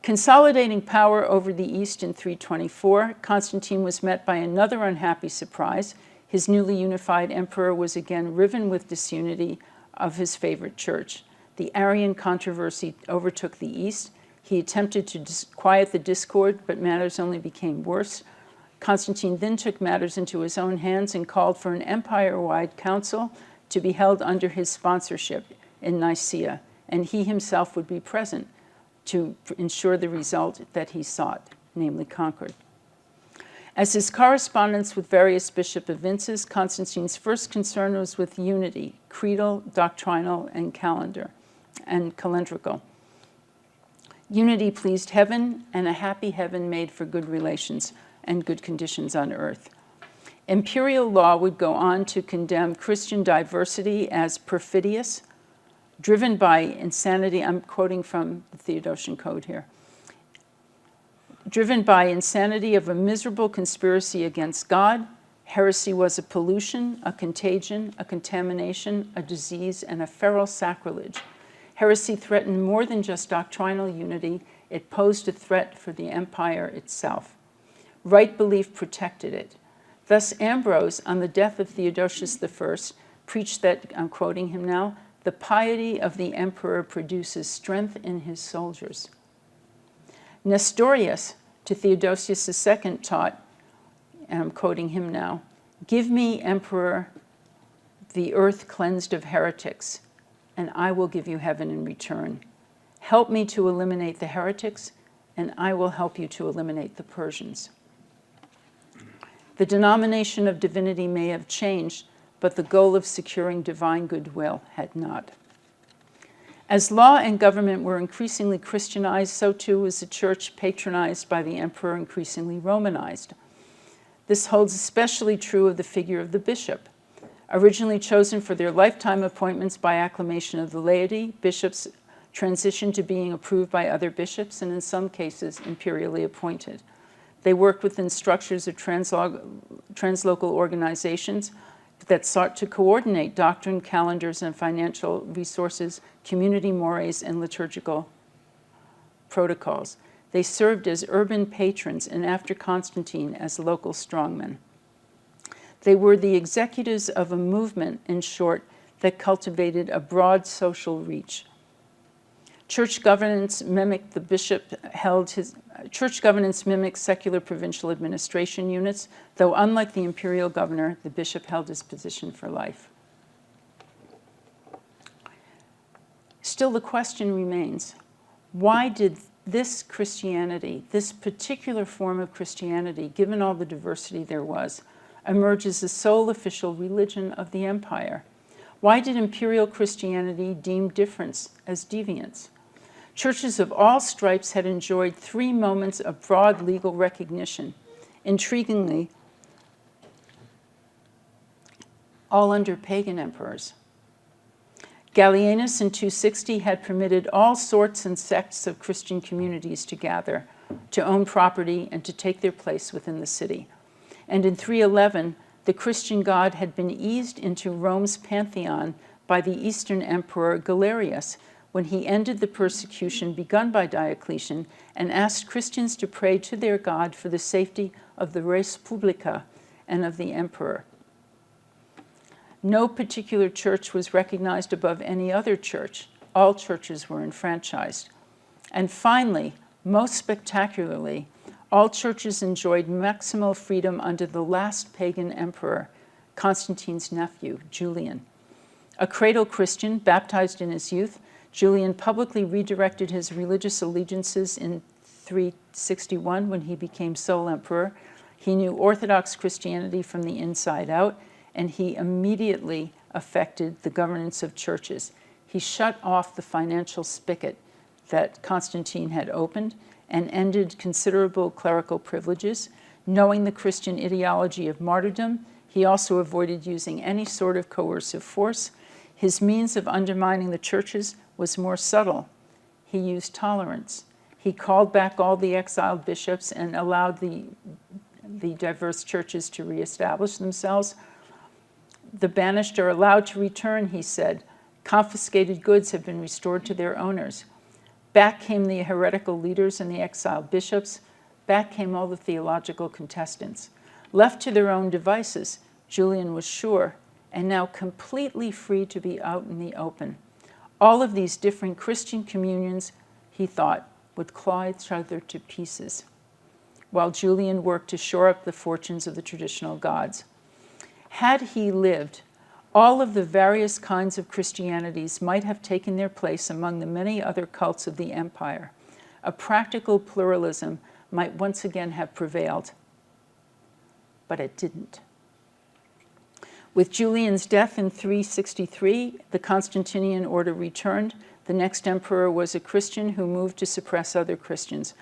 Consolidating power over the East in 324, Constantine was met by another unhappy surprise. His newly unified emperor was again riven with disunity of his favorite church. The Arian controversy overtook the East. He attempted to quiet the discord, but matters only became worse. Constantine then took matters into his own hands and called for an empire-wide council to be held under his sponsorship in Nicaea, and he himself would be present to ensure the result that he sought, namely concord. As his correspondence with various bishop evinces, Constantine's first concern was with unity, creedal, doctrinal, and calendrical. Unity pleased heaven, and a happy heaven made for good relations and good conditions on earth. Imperial law would go on to condemn Christian diversity as perfidious, driven by insanity. I'm quoting from the Theodosian Code here. Driven by insanity of a miserable conspiracy against God, heresy was a pollution, a contagion, a contamination, a disease, and a feral sacrilege. Heresy threatened more than just doctrinal unity. It posed a threat for the empire itself. Right belief protected it. Thus, Ambrose, on the death of Theodosius I, preached that, I'm quoting him now, the piety of the emperor produces strength in his soldiers. Nestorius, to Theodosius II, taught, and I'm quoting him now, give me, emperor, the earth cleansed of heretics, and I will give you heaven in return. Help me to eliminate the heretics, and I will help you to eliminate the Persians. The denomination of divinity may have changed, but the goal of securing divine goodwill had not. As law and government were increasingly Christianized, so too was the church, patronized by the emperor, increasingly Romanized. This holds especially true of the figure of the bishop. Originally chosen for their lifetime appointments by acclamation of the laity, bishops transitioned to being approved by other bishops and in some cases imperially appointed. They worked within structures of translocal organizations that sought to coordinate doctrine, calendars, and financial resources, community mores, and liturgical protocols. They served as urban patrons and after Constantine as local strongmen. They were the executives of a movement, in short, that cultivated a broad social reach. Church governance mimicked secular provincial administration units, though unlike the imperial governor, the bishop held his position for life. Still, the question remains, why did this Christianity, this particular form of Christianity, given all the diversity there was, emerged as the sole official religion of the empire? Why did imperial Christianity deem difference as deviance? Churches of all stripes had enjoyed 3 moments of broad legal recognition. Intriguingly, all under pagan emperors. Gallienus in 260 had permitted all sorts and sects of Christian communities to gather, to own property, and to take their place within the city. And in 311, the Christian god had been eased into Rome's pantheon by the Eastern Emperor Galerius when he ended the persecution begun by Diocletian and asked Christians to pray to their god for the safety of the res publica and of the emperor. No particular church was recognized above any other church. All churches were enfranchised. And finally, most spectacularly, all churches enjoyed maximal freedom under the last pagan emperor, Constantine's nephew, Julian. A cradle Christian, baptized in his youth, Julian publicly redirected his religious allegiances in 361 when he became sole emperor. He knew Orthodox Christianity from the inside out, and he immediately affected the governance of churches. He shut off the financial spigot that Constantine had opened and ended considerable clerical privileges. Knowing the Christian ideology of martyrdom, he also avoided using any sort of coercive force. His means of undermining the churches was more subtle. He used tolerance. He called back all the exiled bishops and allowed the diverse churches to reestablish themselves. The banished are allowed to return, he said. Confiscated goods have been restored to their owners. Back came the heretical leaders and the exiled bishops. Back came all the theological contestants. Left to their own devices, Julian was sure, and now completely free to be out in the open. All of these different Christian communions, he thought, would claw each other to pieces, while Julian worked to shore up the fortunes of the traditional gods. Had he lived, all of the various kinds of Christianities might have taken their place among the many other cults of the empire. A practical pluralism might once again have prevailed, but it didn't. With Julian's death in 363, the Constantinian order returned. The next emperor was a Christian who moved to suppress other Christians.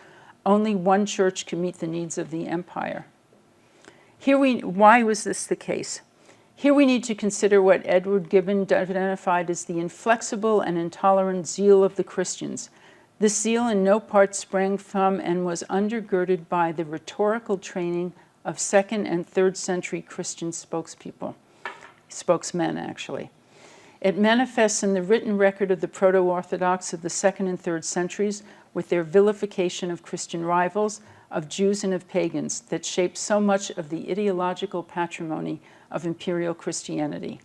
Only one church could meet the needs of the empire. Why was this the case? Here we need to consider what Edward Gibbon identified as the inflexible and intolerant zeal of the Christians. This zeal in no part sprang from and was undergirded by the rhetorical training of 2nd and 3rd century Christian spokesmen. It manifests in the written record of the proto-Orthodox of the 2nd and 3rd centuries with their vilification of Christian rivals, of Jews and of pagans that shaped so much of the ideological patrimony of imperial Christianity.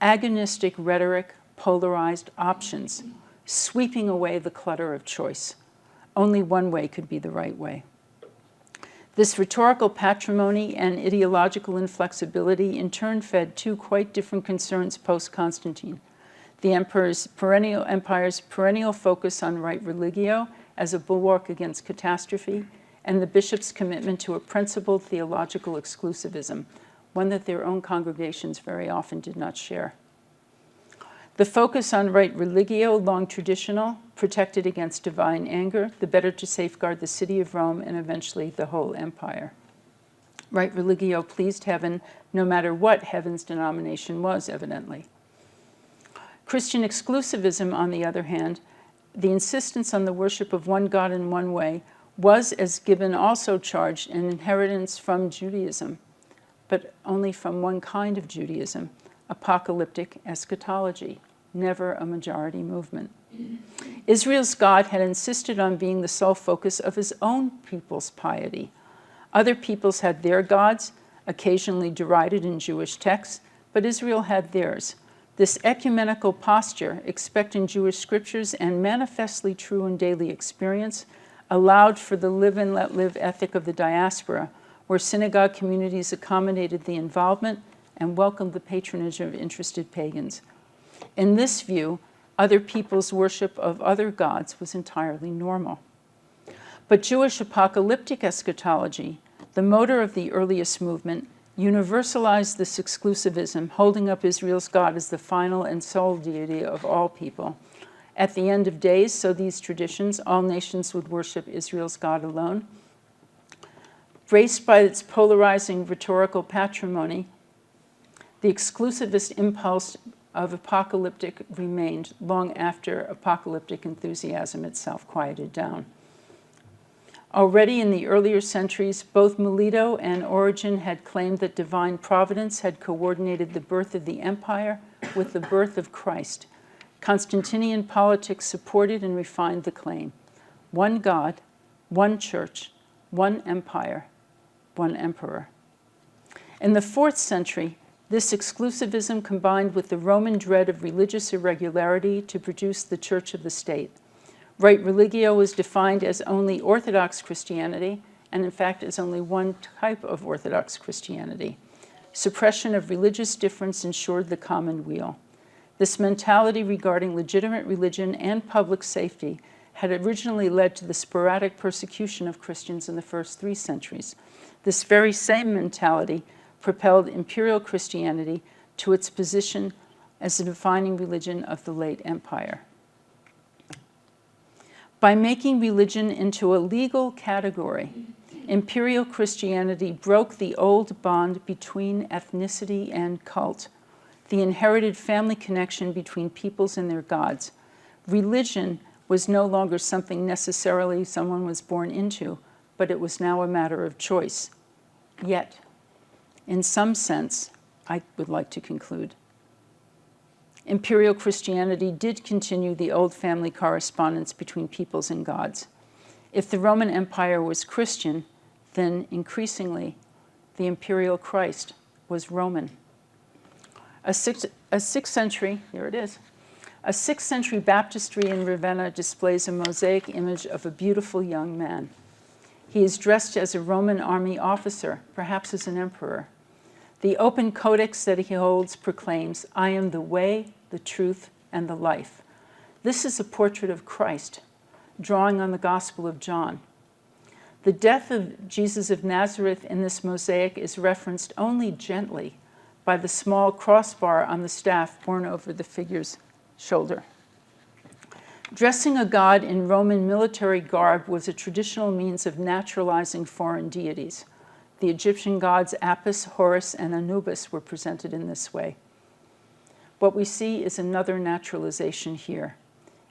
Agonistic rhetoric, polarized options, sweeping away the clutter of choice. Only one way could be the right way. This rhetorical patrimony and ideological inflexibility in turn fed 2 quite different concerns post-Constantine. The empire's perennial focus on right religio as a bulwark against catastrophe, and the bishop's commitment to a principled theological exclusivism, one that their own congregations very often did not share. The focus on right religio, long traditional, protected against divine anger, the better to safeguard the city of Rome and eventually the whole empire. Right religio pleased heaven, no matter what heaven's denomination was, evidently. Christian exclusivism, on the other hand, the insistence on the worship of one God in one way, was, as Gibbon also charged, an inheritance from Judaism, but only from one kind of Judaism, apocalyptic eschatology, never a majority movement. Israel's God had insisted on being the sole focus of his own people's piety. Other peoples had their gods, occasionally derided in Jewish texts, but Israel had theirs. This ecumenical posture, expecting Jewish scriptures and manifestly true in daily experience, allowed for the live and let live ethic of the diaspora, where synagogue communities accommodated the involvement and welcomed the patronage of interested pagans. In this view, other people's worship of other gods was entirely normal. But Jewish apocalyptic eschatology, the motor of the earliest movement, universalized this exclusivism, holding up Israel's God as the final and sole deity of all people. At the end of days, so these traditions, all nations would worship Israel's God alone. Braced by its polarizing rhetorical patrimony, the exclusivist impulse of apocalyptic remained long after apocalyptic enthusiasm itself quieted down. Already in the earlier centuries, both Melito and Origen had claimed that divine providence had coordinated the birth of the empire with the birth of Christ. Constantinian politics supported and refined the claim: one God, one church, one empire, one emperor. In the 4th century, this exclusivism combined with the Roman dread of religious irregularity to produce the Church of the State. Right religio was defined as only Orthodox Christianity, and in fact as only one type of Orthodox Christianity. Suppression of religious difference ensured the common weal. This mentality regarding legitimate religion and public safety had originally led to the sporadic persecution of Christians in the first 3 centuries. This very same mentality propelled imperial Christianity to its position as the defining religion of the late empire. By making religion into a legal category, imperial Christianity broke the old bond between ethnicity and cult, the inherited family connection between peoples and their gods. Religion was no longer something necessarily someone was born into, but it was now a matter of choice. Yet, in some sense, I would like to conclude, imperial Christianity did continue the old family correspondence between peoples and gods. If the Roman Empire was Christian, then increasingly the imperial Christ was Roman. A 6th century, here it is, a 6th century baptistry in Ravenna displays a mosaic image of a beautiful young man. He is dressed as a Roman army officer, perhaps as an emperor. The open codex that he holds proclaims, "I am the way, the truth, and the life." This is a portrait of Christ, drawing on the Gospel of John. The death of Jesus of Nazareth in this mosaic is referenced only gently by the small crossbar on the staff borne over the figure's shoulder. Dressing a god in Roman military garb was a traditional means of naturalizing foreign deities. The Egyptian gods Apis, Horus, and Anubis were presented in this way. What we see is another naturalization here.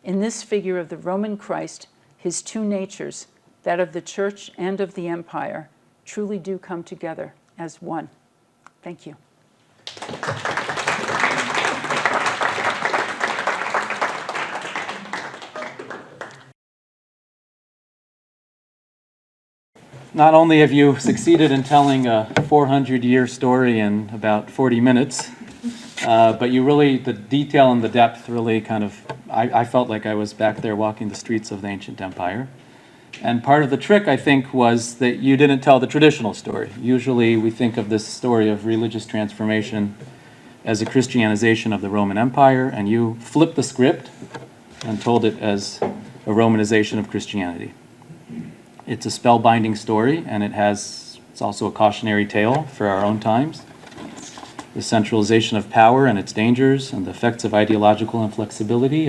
In this figure of the Roman Christ, his 2 natures, that of the church and of the empire, truly do come together as one. Thank you. Not only have you succeeded in telling a 400-year story in about 40 minutes, but you really, the detail and the depth really kind of, I felt like I was back there walking the streets of the ancient empire. And part of the trick, I think, was that you didn't tell the traditional story. Usually we think of this story of religious transformation as a Christianization of the Roman Empire, and you flipped the script and told it as a Romanization of Christianity. It's a spellbinding story, and it's also a cautionary tale for our own times. The centralization of power and its dangers and the effects of ideological inflexibility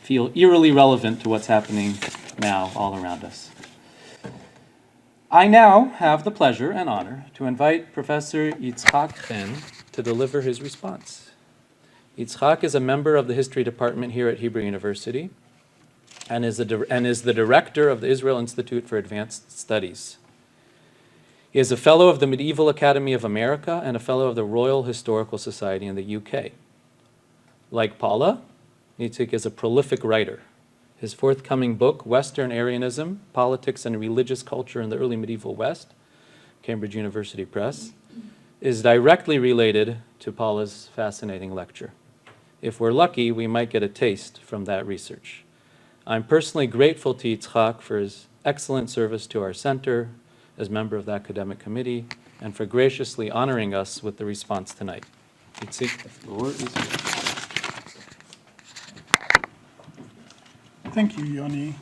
feel eerily relevant to what's happening now all around us. I now have the pleasure and honor to invite Professor Yitzhak Ben to deliver his response. Yitzhak is a member of the History Department here at Hebrew University and is the director of the Israel Institute for Advanced Studies. He is a fellow of the Medieval Academy of America and a fellow of the Royal Historical Society in the UK. Like Paula, Yitzhak is a prolific writer. His forthcoming book, Western Aryanism, Politics and Religious Culture in the Early Medieval West, Cambridge University Press, is directly related to Paula's fascinating lecture. If we're lucky, we might get a taste from that research. I'm personally grateful to Yitzhak for his excellent service to our center as member of the academic committee and for graciously honoring us with the response tonight. Yitzhak, the floor is yours. Thank you, Yoni.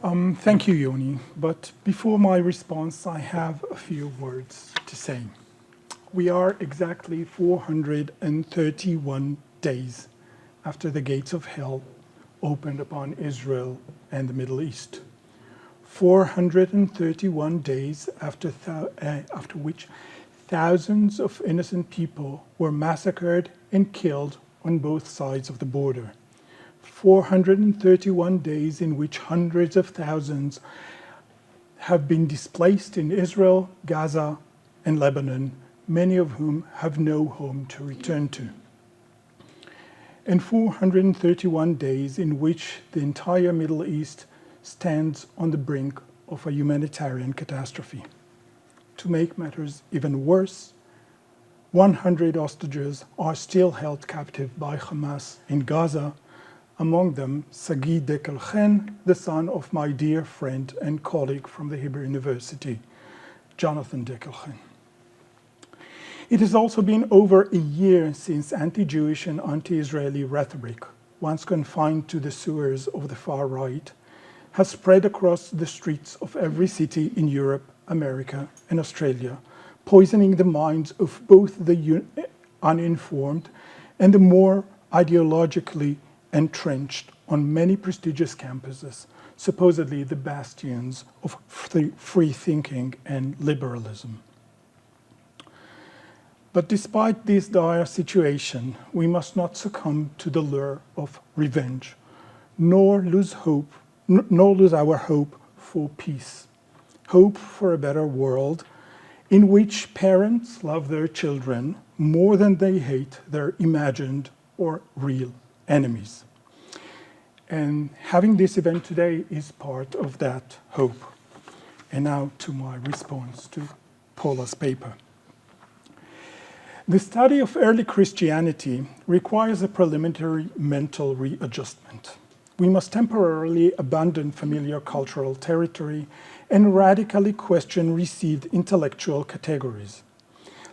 Thank you, Yoni. But before my response, I have a few words to say. We are exactly 431 days after the gates of hell opened upon Israel and the Middle East. 431 days after which thousands of innocent people were massacred and killed on both sides of the border. 431 days in which hundreds of thousands have been displaced in Israel, Gaza, and Lebanon, many of whom have no home to return to. And 431 days in which the entire Middle East stands on the brink of a humanitarian catastrophe. To make matters even worse, 100 hostages are still held captive by Hamas in Gaza, among them Sagi Dekelchen, the son of my dear friend and colleague from the Hebrew University, Jonathan Dekelchen. It has also been over a year since anti-Jewish and anti-Israeli rhetoric, once confined to the sewers of the far right, has spread across the streets of every city in Europe, America, and Australia, poisoning the minds of both the uninformed and the more ideologically entrenched on many prestigious campuses, supposedly the bastions of free thinking and liberalism. But despite this dire situation, we must not succumb to the lure of revenge, nor lose our hope for peace, hope for a better world in which parents love their children more than they hate their imagined or real enemies. And having this event today is part of that hope. And now to my response to Paula's paper. The study of early Christianity requires a preliminary mental readjustment. We must temporarily abandon familiar cultural territory and radically question received intellectual categories.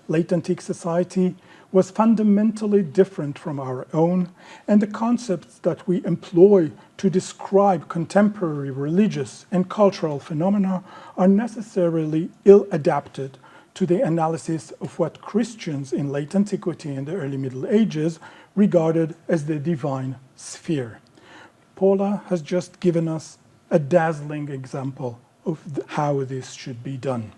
Late antique society was fundamentally different from our own, and the concepts that we employ to describe contemporary religious and cultural phenomena are necessarily ill-adapted to the analysis of what Christians in late antiquity and the early Middle Ages regarded as the divine sphere. Paula has just given us a dazzling example of how this should be done.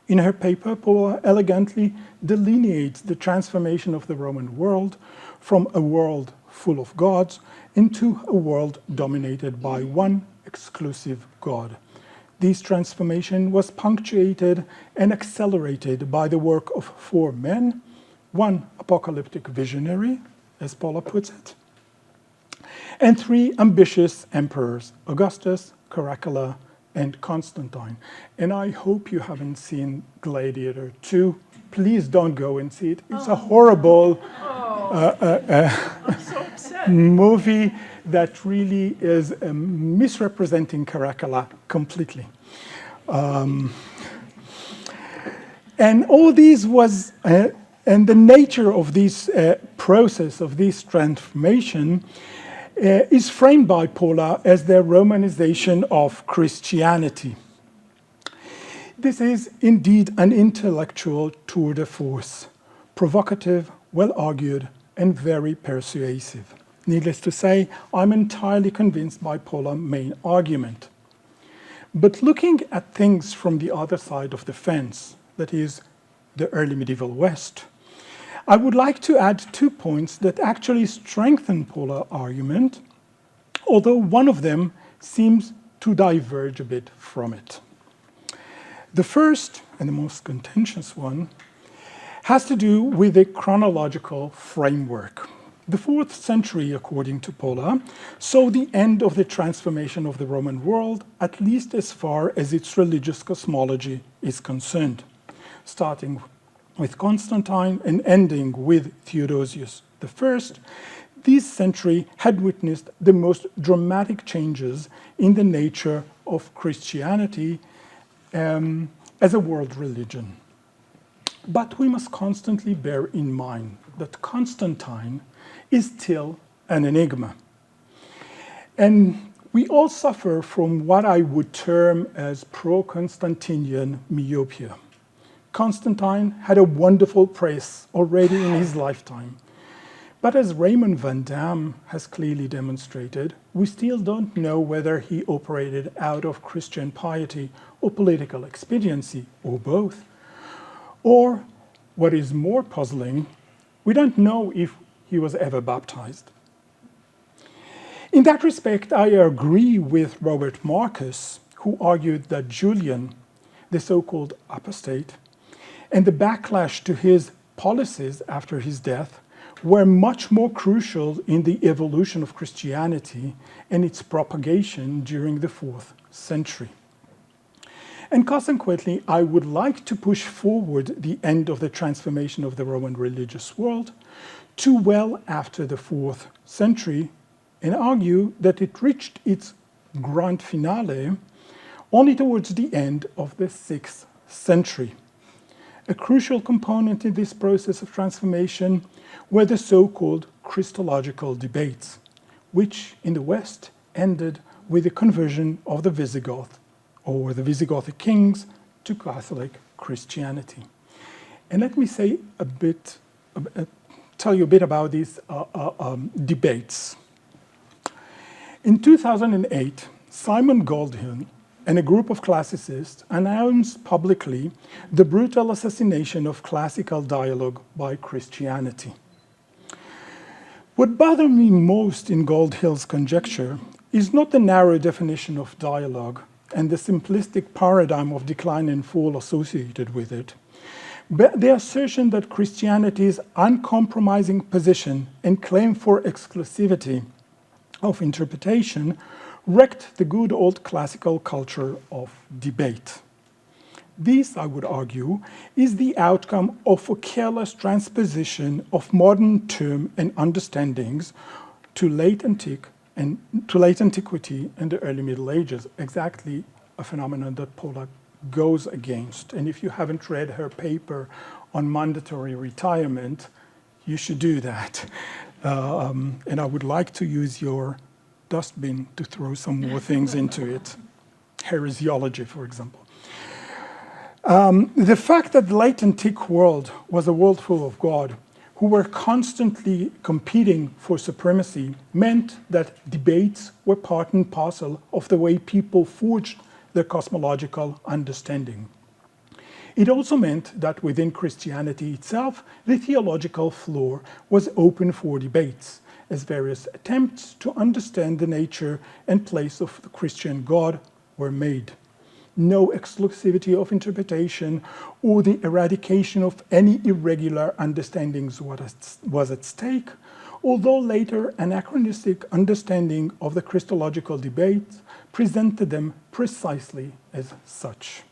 In her paper, Paula elegantly delineates the transformation of the Roman world from a world full of gods into a world dominated by one exclusive god. This transformation was punctuated and accelerated by the work of 4 men, one apocalyptic visionary, as Paula puts it, and 3 ambitious emperors, Augustus, Caracalla, and Constantine. And I hope you haven't seen Gladiator 2. Please don't go and see it. It's a horrible I'm so upset. movie that really is misrepresenting Caracalla completely. And all these was, and the nature of this process, of this transformation, is framed by Paula as the Romanization of Christianity. This is indeed an intellectual tour de force, provocative, well-argued, and very persuasive. Needless to say, I'm entirely convinced by Paula's main argument. But looking at things from the other side of the fence, that is, the early medieval West, I would like to add 2 points that actually strengthen Paula's argument, although one of them seems to diverge a bit from it. The first, and the most contentious one, has to do with the chronological framework. The 4th century, according to Paula, saw the end of the transformation of the Roman world, at least as far as its religious cosmology is concerned, starting with Constantine and ending with Theodosius I. This century had witnessed the most dramatic changes in the nature of Christianity as a world religion. But we must constantly bear in mind that Constantine is still an enigma. And We all suffer from what I would term as pro-Constantinian myopia. Constantine had a wonderful press already in his lifetime. But as Raymond Van Dam has clearly demonstrated, we still don't know whether he operated out of Christian piety or political expediency, or both. Or, what is more puzzling, we don't know if he was ever baptized. In that respect, I agree with Robert Marcus, who argued that Julian, the so-called apostate, and the backlash to his policies after his death were much more crucial in the evolution of Christianity and its propagation during the 4th century. And consequently, I would like to push forward the end of the transformation of the Roman religious world to well after the 4th century and argue that it reached its grand finale only towards the end of the 6th century. A crucial component in this process of transformation were the so-called Christological debates, which in the West ended with the conversion of the Visigoth or the Visigothic kings to Catholic Christianity. And let me say tell you a bit about these debates. In 2008, Simon Goldhill and a group of classicists announced publicly the brutal assassination of classical dialogue by Christianity. What bothered me most in Goldhill's conjecture is not the narrow definition of dialogue and the simplistic paradigm of decline and fall associated with it, but the assertion that Christianity's uncompromising position and claim for exclusivity of interpretation wrecked the good old classical culture of debate. This, I would argue, is the outcome of a careless transposition of modern terms and understandings to late antiquity and the early Middle Ages, exactly a phenomenon that Paula goes against. And if you haven't read her paper on mandatory retirement, you should do that. And I would like to use your dustbin to throw some more things into it. Heresiology, for example. The fact that the late antique world was a world full of God, who were constantly competing for supremacy, meant that debates were part and parcel of the way people forged their cosmological understanding. It also meant that within Christianity itself, the theological floor was open for debates, as various attempts to understand the nature and place of the Christian God were made. No exclusivity of interpretation or the eradication of any irregular understandings was at stake, although later anachronistic understanding of the Christological debates presented them precisely as such.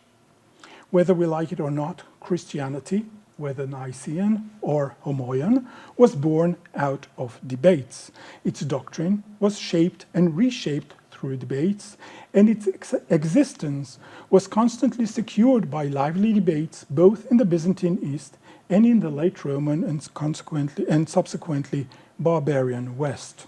Whether we like it or not, Christianity, whether Nicene or Homoian, was born out of debates. Its doctrine was shaped and reshaped through debates, and its existence was constantly secured by lively debates both in the Byzantine East and in the late Roman and subsequently barbarian West.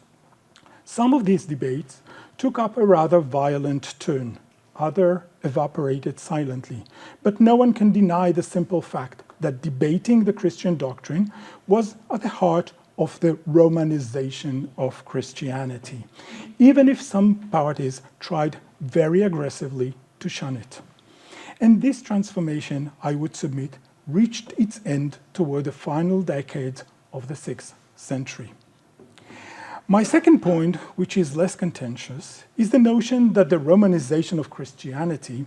Some of these debates took up a rather violent turn. Others evaporated silently. But no one can deny the simple fact that debating the Christian doctrine was at the heart of the Romanization of Christianity, even if some parties tried very aggressively to shun it. And this transformation, I would submit, reached its end toward the final decades of the 6th century. My second point, which is less contentious, is the notion that the Romanization of Christianity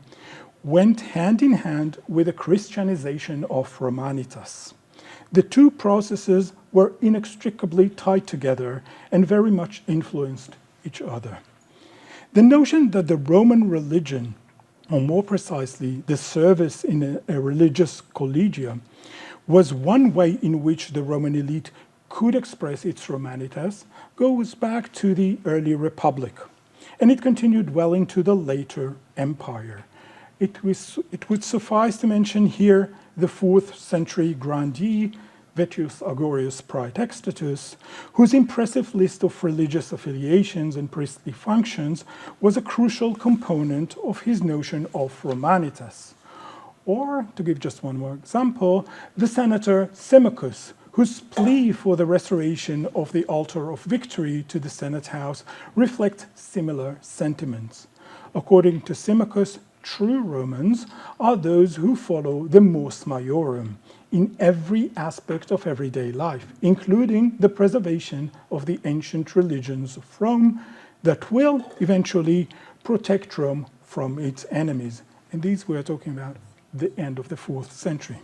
went hand in hand with the Christianization of Romanitas. The two processes were inextricably tied together and very much influenced each other. The notion that the Roman religion, or more precisely, the service in a religious collegia, was one way in which the Roman elite could express its Romanitas goes back to the early Republic, and it continued well into the later Empire. It would suffice to mention here the 4th century grandee Vettius Agorius Praetextatus, whose impressive list of religious affiliations and priestly functions was a crucial component of his notion of Romanitas. Or, to give just one more example, the senator Symmachus, whose plea for the restoration of the altar of victory to the Senate House reflects similar sentiments. According to Symmachus, true Romans are those who follow the mos maiorum in every aspect of everyday life, including the preservation of the ancient religions of Rome that will eventually protect Rome from its enemies. And these we're talking about the end of the 4th century.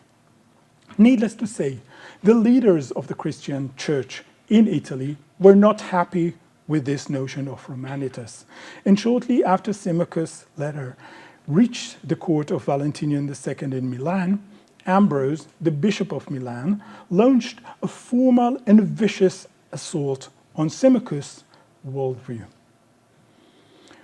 Needless to say, the leaders of the Christian church in Italy were not happy with this notion of Romanitas. And shortly after Symmachus' letter reached the court of Valentinian II in Milan, Ambrose, the Bishop of Milan, launched a formal and vicious assault on Symmachus' worldview.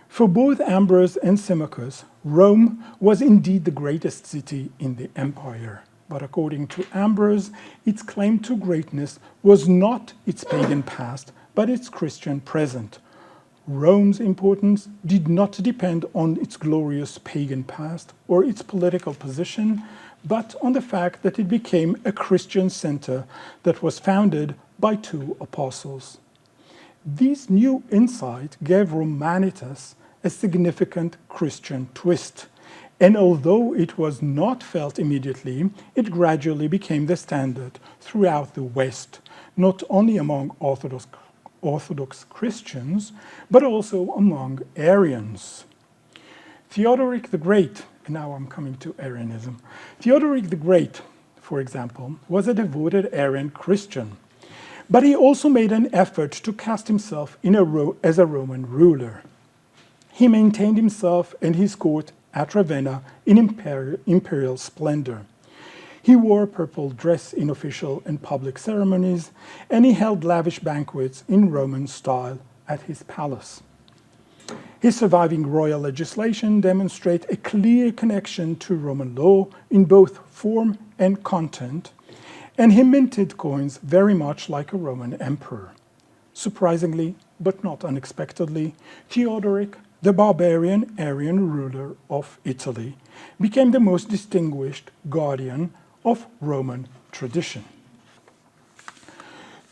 For both Ambrose and Symmachus, Rome was indeed the greatest city in the empire. But according to Ambrose, its claim to greatness was not its pagan past, but its Christian present. Rome's importance did not depend on its glorious pagan past or its political position, but on the fact that it became a Christian center that was founded by 2 apostles. This new insight gave Romanitas a significant Christian twist. And although it was not felt immediately, it gradually became the standard throughout the West, not only among Orthodox Christians, but also among Arians. Theodoric the Great, and now I'm coming to Arianism. Theodoric the Great, for example, was a devoted Arian Christian, but he also made an effort to cast himself in as a Roman ruler. He maintained himself and his court at Ravenna in imperial splendor. He wore purple dress in official and public ceremonies, and he held lavish banquets in Roman style at his palace. His surviving royal legislation demonstrates a clear connection to Roman law in both form and content, and he minted coins very much like a Roman emperor. Surprisingly, but not unexpectedly, Theodoric, the barbarian Arian ruler of Italy, became the most distinguished guardian of Roman tradition.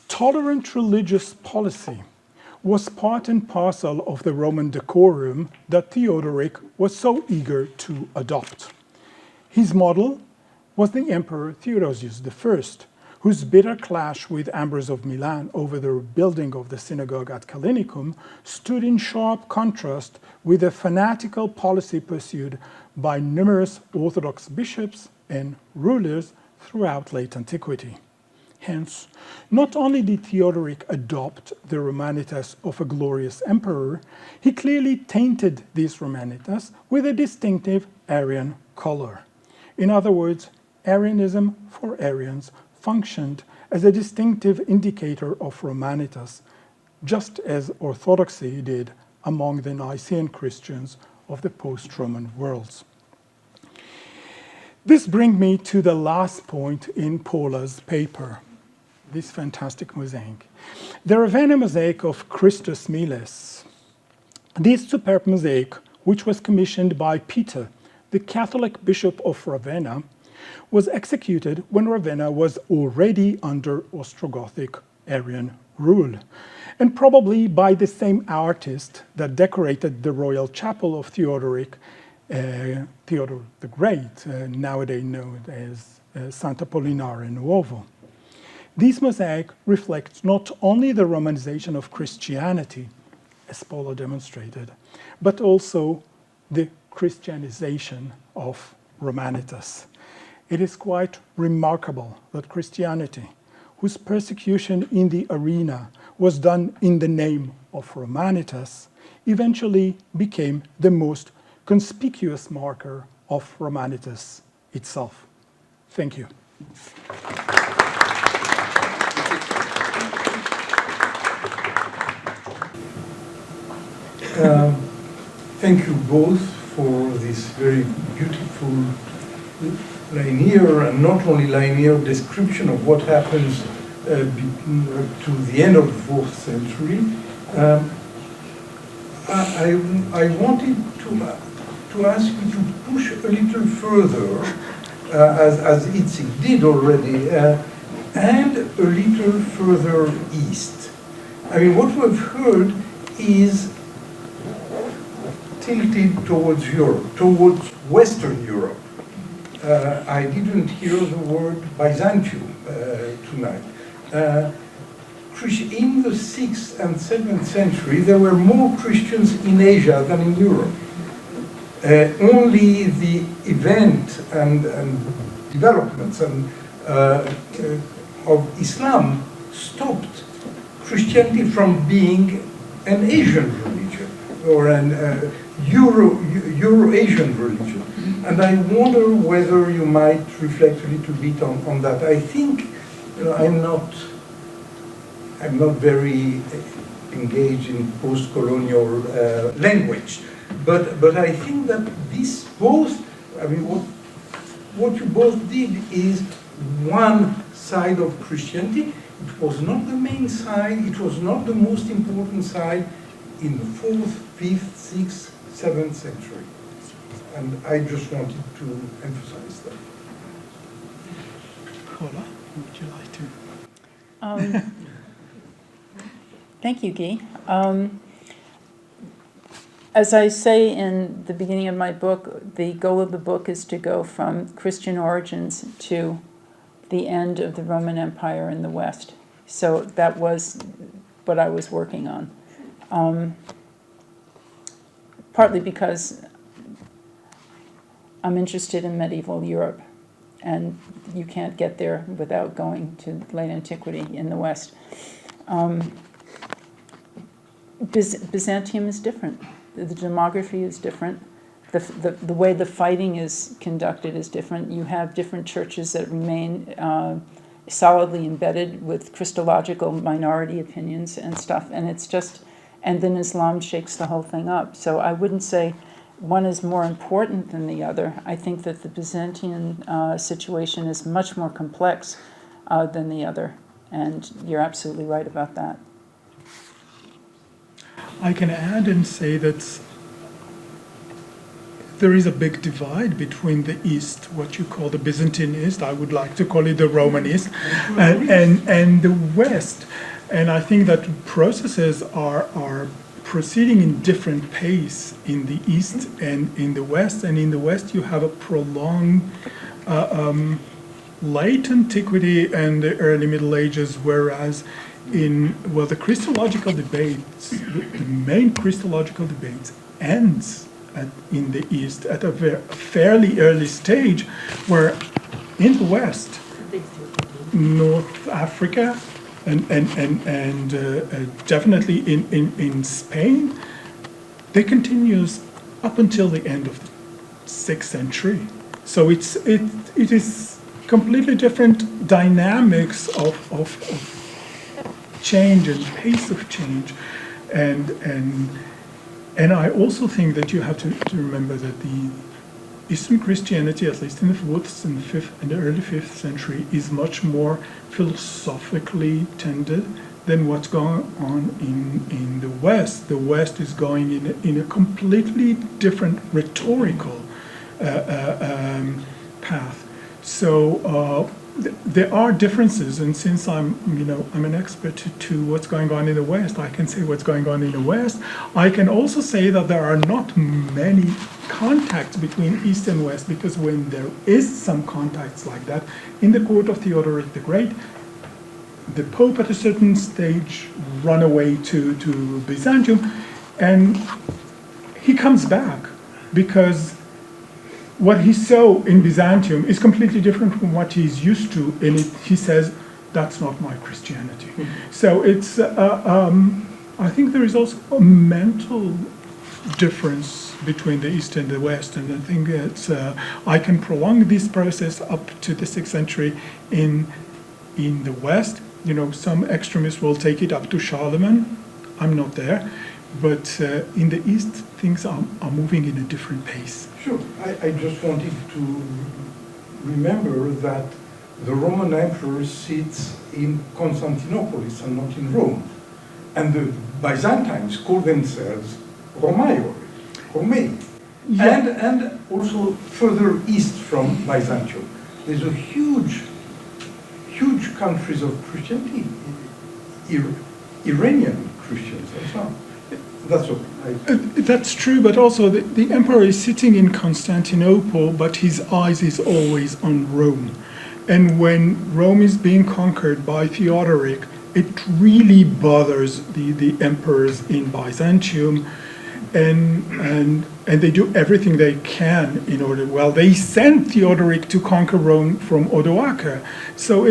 Tolerant religious policy was part and parcel of the Roman decorum that Theodoric was so eager to adopt. His model was the Emperor Theodosius I, whose bitter clash with Ambrose of Milan over the rebuilding of the synagogue at Callinicum stood in sharp contrast with the fanatical policy pursued by numerous Orthodox bishops and rulers throughout late antiquity. Hence, not only did Theodoric adopt the Romanitas of a glorious emperor, he clearly tainted these Romanitas with a distinctive Arian color. In other words, Arianism for Arians functioned as a distinctive indicator of Romanitas, just as Orthodoxy did among the Nicene Christians of the post-Roman worlds. This brings me to the last point in Paula's paper, this fantastic mosaic. The Ravenna mosaic of Christus Miles. This superb mosaic, which was commissioned by Peter, the Catholic Bishop of Ravenna, was executed when Ravenna was already under Ostrogothic Arian rule, and probably by the same artist that decorated the royal chapel of Theodoric, Theodore the Great, nowadays known as Santa Pollinare Nuovo. This mosaic reflects not only the Romanization of Christianity, as Paula demonstrated, but also the Christianization of Romanitas. It is quite remarkable that Christianity, whose persecution in the arena was done in the name of Romanitas, eventually became the most conspicuous marker of Romanitas itself. Thank you. Thank you both for this very beautiful linear and not only linear description of what happens to the end of the 4th century. I wanted to ask you to push a little further, as Itzig did already, and a little further east. I mean, what we've heard is tilted towards Europe, towards Western Europe. I didn't hear the word Byzantium tonight. In the 6th and 7th century, there were more Christians in Asia than in Europe. Only the event and developments of Islam stopped Christianity from being an Asian religion or an Euro-Asian religion. And I wonder whether you might reflect a little bit on that. I think I'm not very engaged in post-colonial language, but I think that this both, I mean, what you both did is one side of Christianity. It was not the main side, it was not the most important side in the 4th, 5th, 6th, 7th century. And I just wanted to emphasize that. Paula, would you like to? Thank you, Guy. As I say in the beginning of my book, the goal of the book is to go from Christian origins to the end of the Roman Empire in the West. So that was what I was working on. Partly because I'm interested in medieval Europe, and you can't get there without going to late antiquity in the West. Byzantium is different. The demography is different. The way the fighting is conducted is different. You have different churches that remain solidly embedded with Christological minority opinions and stuff, and it's just, and then Islam shakes the whole thing up. So I wouldn't say one is more important than the other. I think that the Byzantine situation is much more complex than the other, and you're absolutely right about that. I can add and say that there is a big divide between the East, what you call the Byzantine East, I would like to call it the Roman East, and the West. And I think that processes are proceeding in different pace in the East and in the West. And in the West, you have a prolonged late antiquity and the early Middle Ages, whereas the Christological debates, the main Christological debates ends in the East at a fairly early stage, where in the West, North Africa, and definitely in Spain, they continues up until the end of the 6th century. So it is completely different dynamics of change and pace of change, and I also think that you have to remember that the Eastern Christianity, at least in the 4th and 5th and the early 5th century, is much more philosophically tended than what's going on in the West. The West is going in a completely different rhetorical path. So there are differences, and since I'm an expert to what's going on in the West, I can say what's going on in the West. I can also say that there are not many contacts between East and West, because when there is some contacts like that, in the court of Theodoric the Great, the Pope at a certain stage run away to Byzantium, and he comes back because what he saw in Byzantium is completely different from what he's used to, and he says, that's not my Christianity. So it's, I think there is also a mental difference between the East and the West, and I think it's, I can prolong this process up to the 6th century in the West. Some extremists will take it up to Charlemagne. I'm not there. But in the East, things are moving in a different pace. Sure. I just wanted to remember that the Roman emperor sits in Constantinople and not in Rome. And the Byzantines call themselves Romei. Yeah. And also further east from Byzantium. There's a huge countries of Christianity, Iranian Christians and so on. That's all. That's true, but also the emperor is sitting in Constantinople, but his eyes is always on Rome. And when Rome is being conquered by Theodoric, it really bothers the emperors in Byzantium, and they do everything they can in order. Well, they sent Theodoric to conquer Rome from Odoacer, so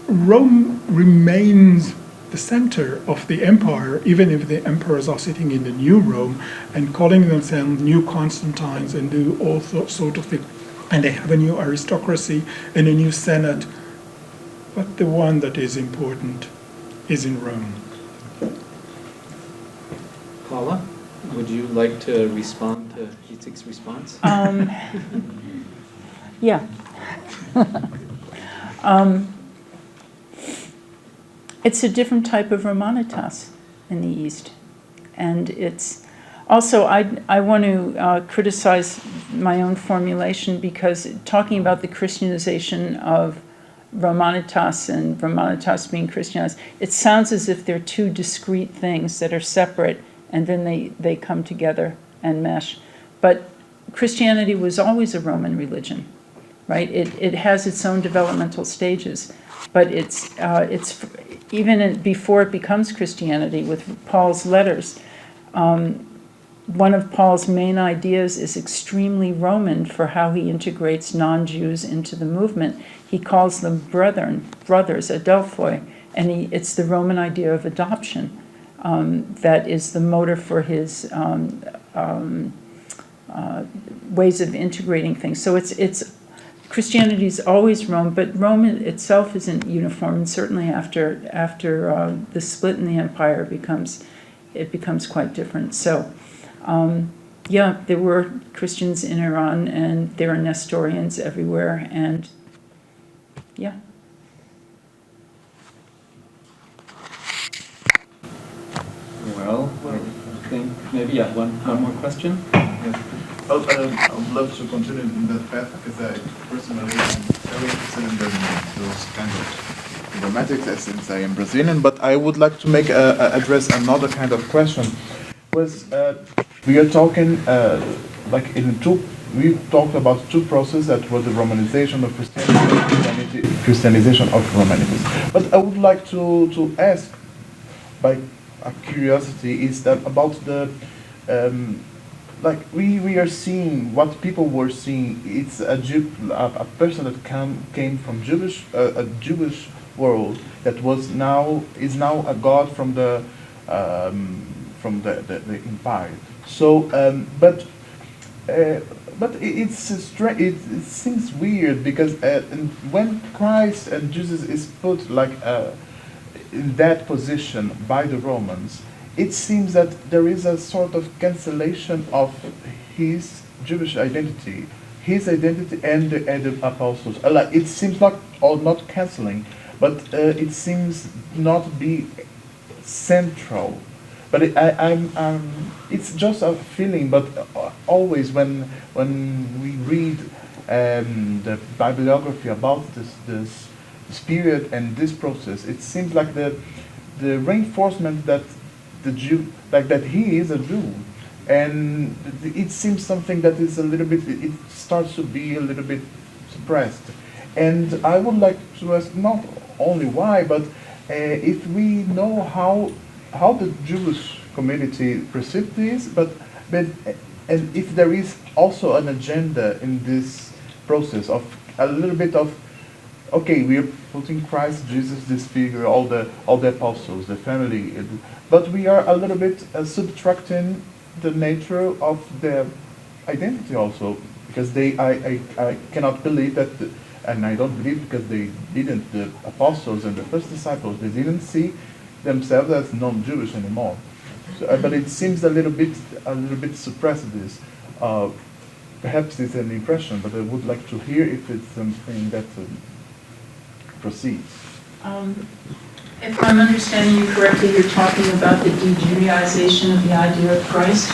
Rome remains the center of the empire, even if the emperors are sitting in the new Rome and calling themselves new Constantines and do all sort of things. And they have a new aristocracy and a new senate. But the one that is important is in Rome. Paula, would you like to respond to Itzik's response? Yeah. It's a different type of Romanitas in the East. And it's also, I want to criticize my own formulation, because talking about the Christianization of Romanitas and Romanitas being Christianized, it sounds as if they're two discrete things that are separate and then they come together and mesh. But Christianity was always a Roman religion, right? It has its own developmental stages, but it's even before it becomes Christianity, with Paul's letters, one of Paul's main ideas is extremely Roman for how he integrates non-Jews into the movement. He calls them brothers, adelphoi, and it's the Roman idea of adoption that is the motor for his ways of integrating things. So it's Christianity is always Rome, but Rome itself isn't uniform, and certainly after the split in the empire it becomes quite different. So, yeah, there were Christians in Iran, and there are Nestorians everywhere, and yeah. Well, I think maybe, yeah, one more question. Yes. Well, I would love to continue in that path, because I personally am very interested in those kind of dramatics, since I am Brazilian. But I would like to address another kind of question. We are talking we talked about two processes that were the Romanization of Christianity and Christianization of Romanitas. But I would like to ask, by a curiosity, is that about the we are seeing what people were seeing. It's a person that came from a Jewish world that is now a god from the empire. So, but it seems weird, because when Christ and Jesus is put in that position by the Romans, it seems that there is a sort of cancellation of his Jewish identity, and the apostles. It seems not canceling, but it seems not be central. But it's just a feeling. But always when we read the bibliography about this period and this process, it seems like the reinforcement that the Jew, that he is a Jew, and it seems something that is a little bit. It starts to be a little bit suppressed, and I would like to ask not only why, but if we know how the Jewish community perceives this, but and if there is also an agenda in this process of a little bit of, okay, we are putting Christ, Jesus, this figure, all the apostles, the family, but we are a little bit subtracting the nature of their identity also, because I cannot believe that, and I don't believe because they didn't, the apostles and the first disciples, they didn't see themselves as non-Jewish anymore. So, but it seems a little bit suppressed this. perhaps it's an impression, but I would like to hear if it's something that proceeds. If I'm understanding you correctly, you're talking about the de-Judaization of the idea of Christ.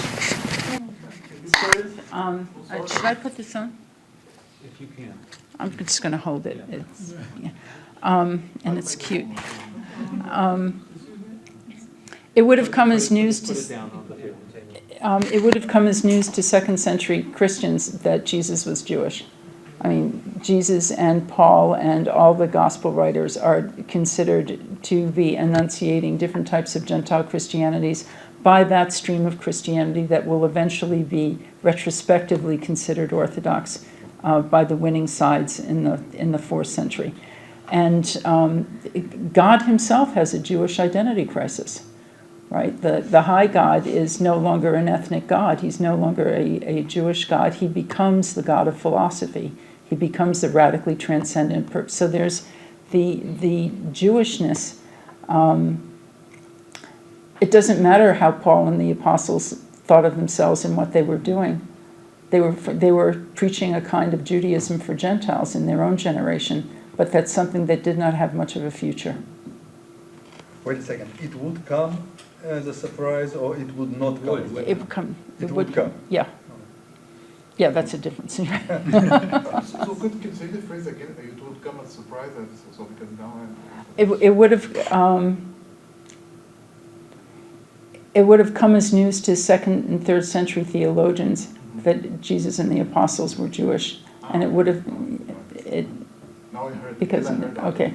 Sort of. Should I put this on? If you can. I'm just going to hold it. It's, yeah. And it's cute. It would have come as news to. It would have come as news to second century Christians that Jesus was Jewish. I mean, Jesus and Paul and all the gospel writers are considered to be enunciating different types of Gentile Christianities by that stream of Christianity that will eventually be retrospectively considered Orthodox by the winning sides in the 4th century. And God himself has a Jewish identity crisis. Right? The high God is no longer an ethnic God. He's no longer a Jewish God. He becomes the God of philosophy. He becomes the radically transcendent. So there's the Jewishness. It doesn't matter how Paul and the apostles thought of themselves and what they were doing. They were preaching a kind of Judaism for Gentiles in their own generation, but that's something that did not have much of a future. Wait a second. It would come as a surprise, or it would not come? It would come. It would come. Yeah. Yeah, that's a difference. So could you say the phrase again? It would come as a surprise, so because now It would have come as news to 2nd and 3rd century theologians that Jesus and the apostles were Jewish, and it would have now I heard because I heard okay.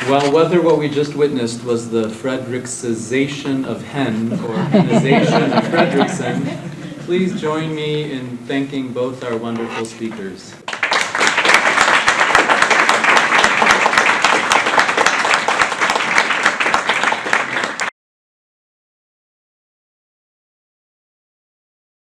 Well, whether what we just witnessed was the Fredriksenization of Hen or Henization of Fredriksen, please join me in thanking both our wonderful speakers.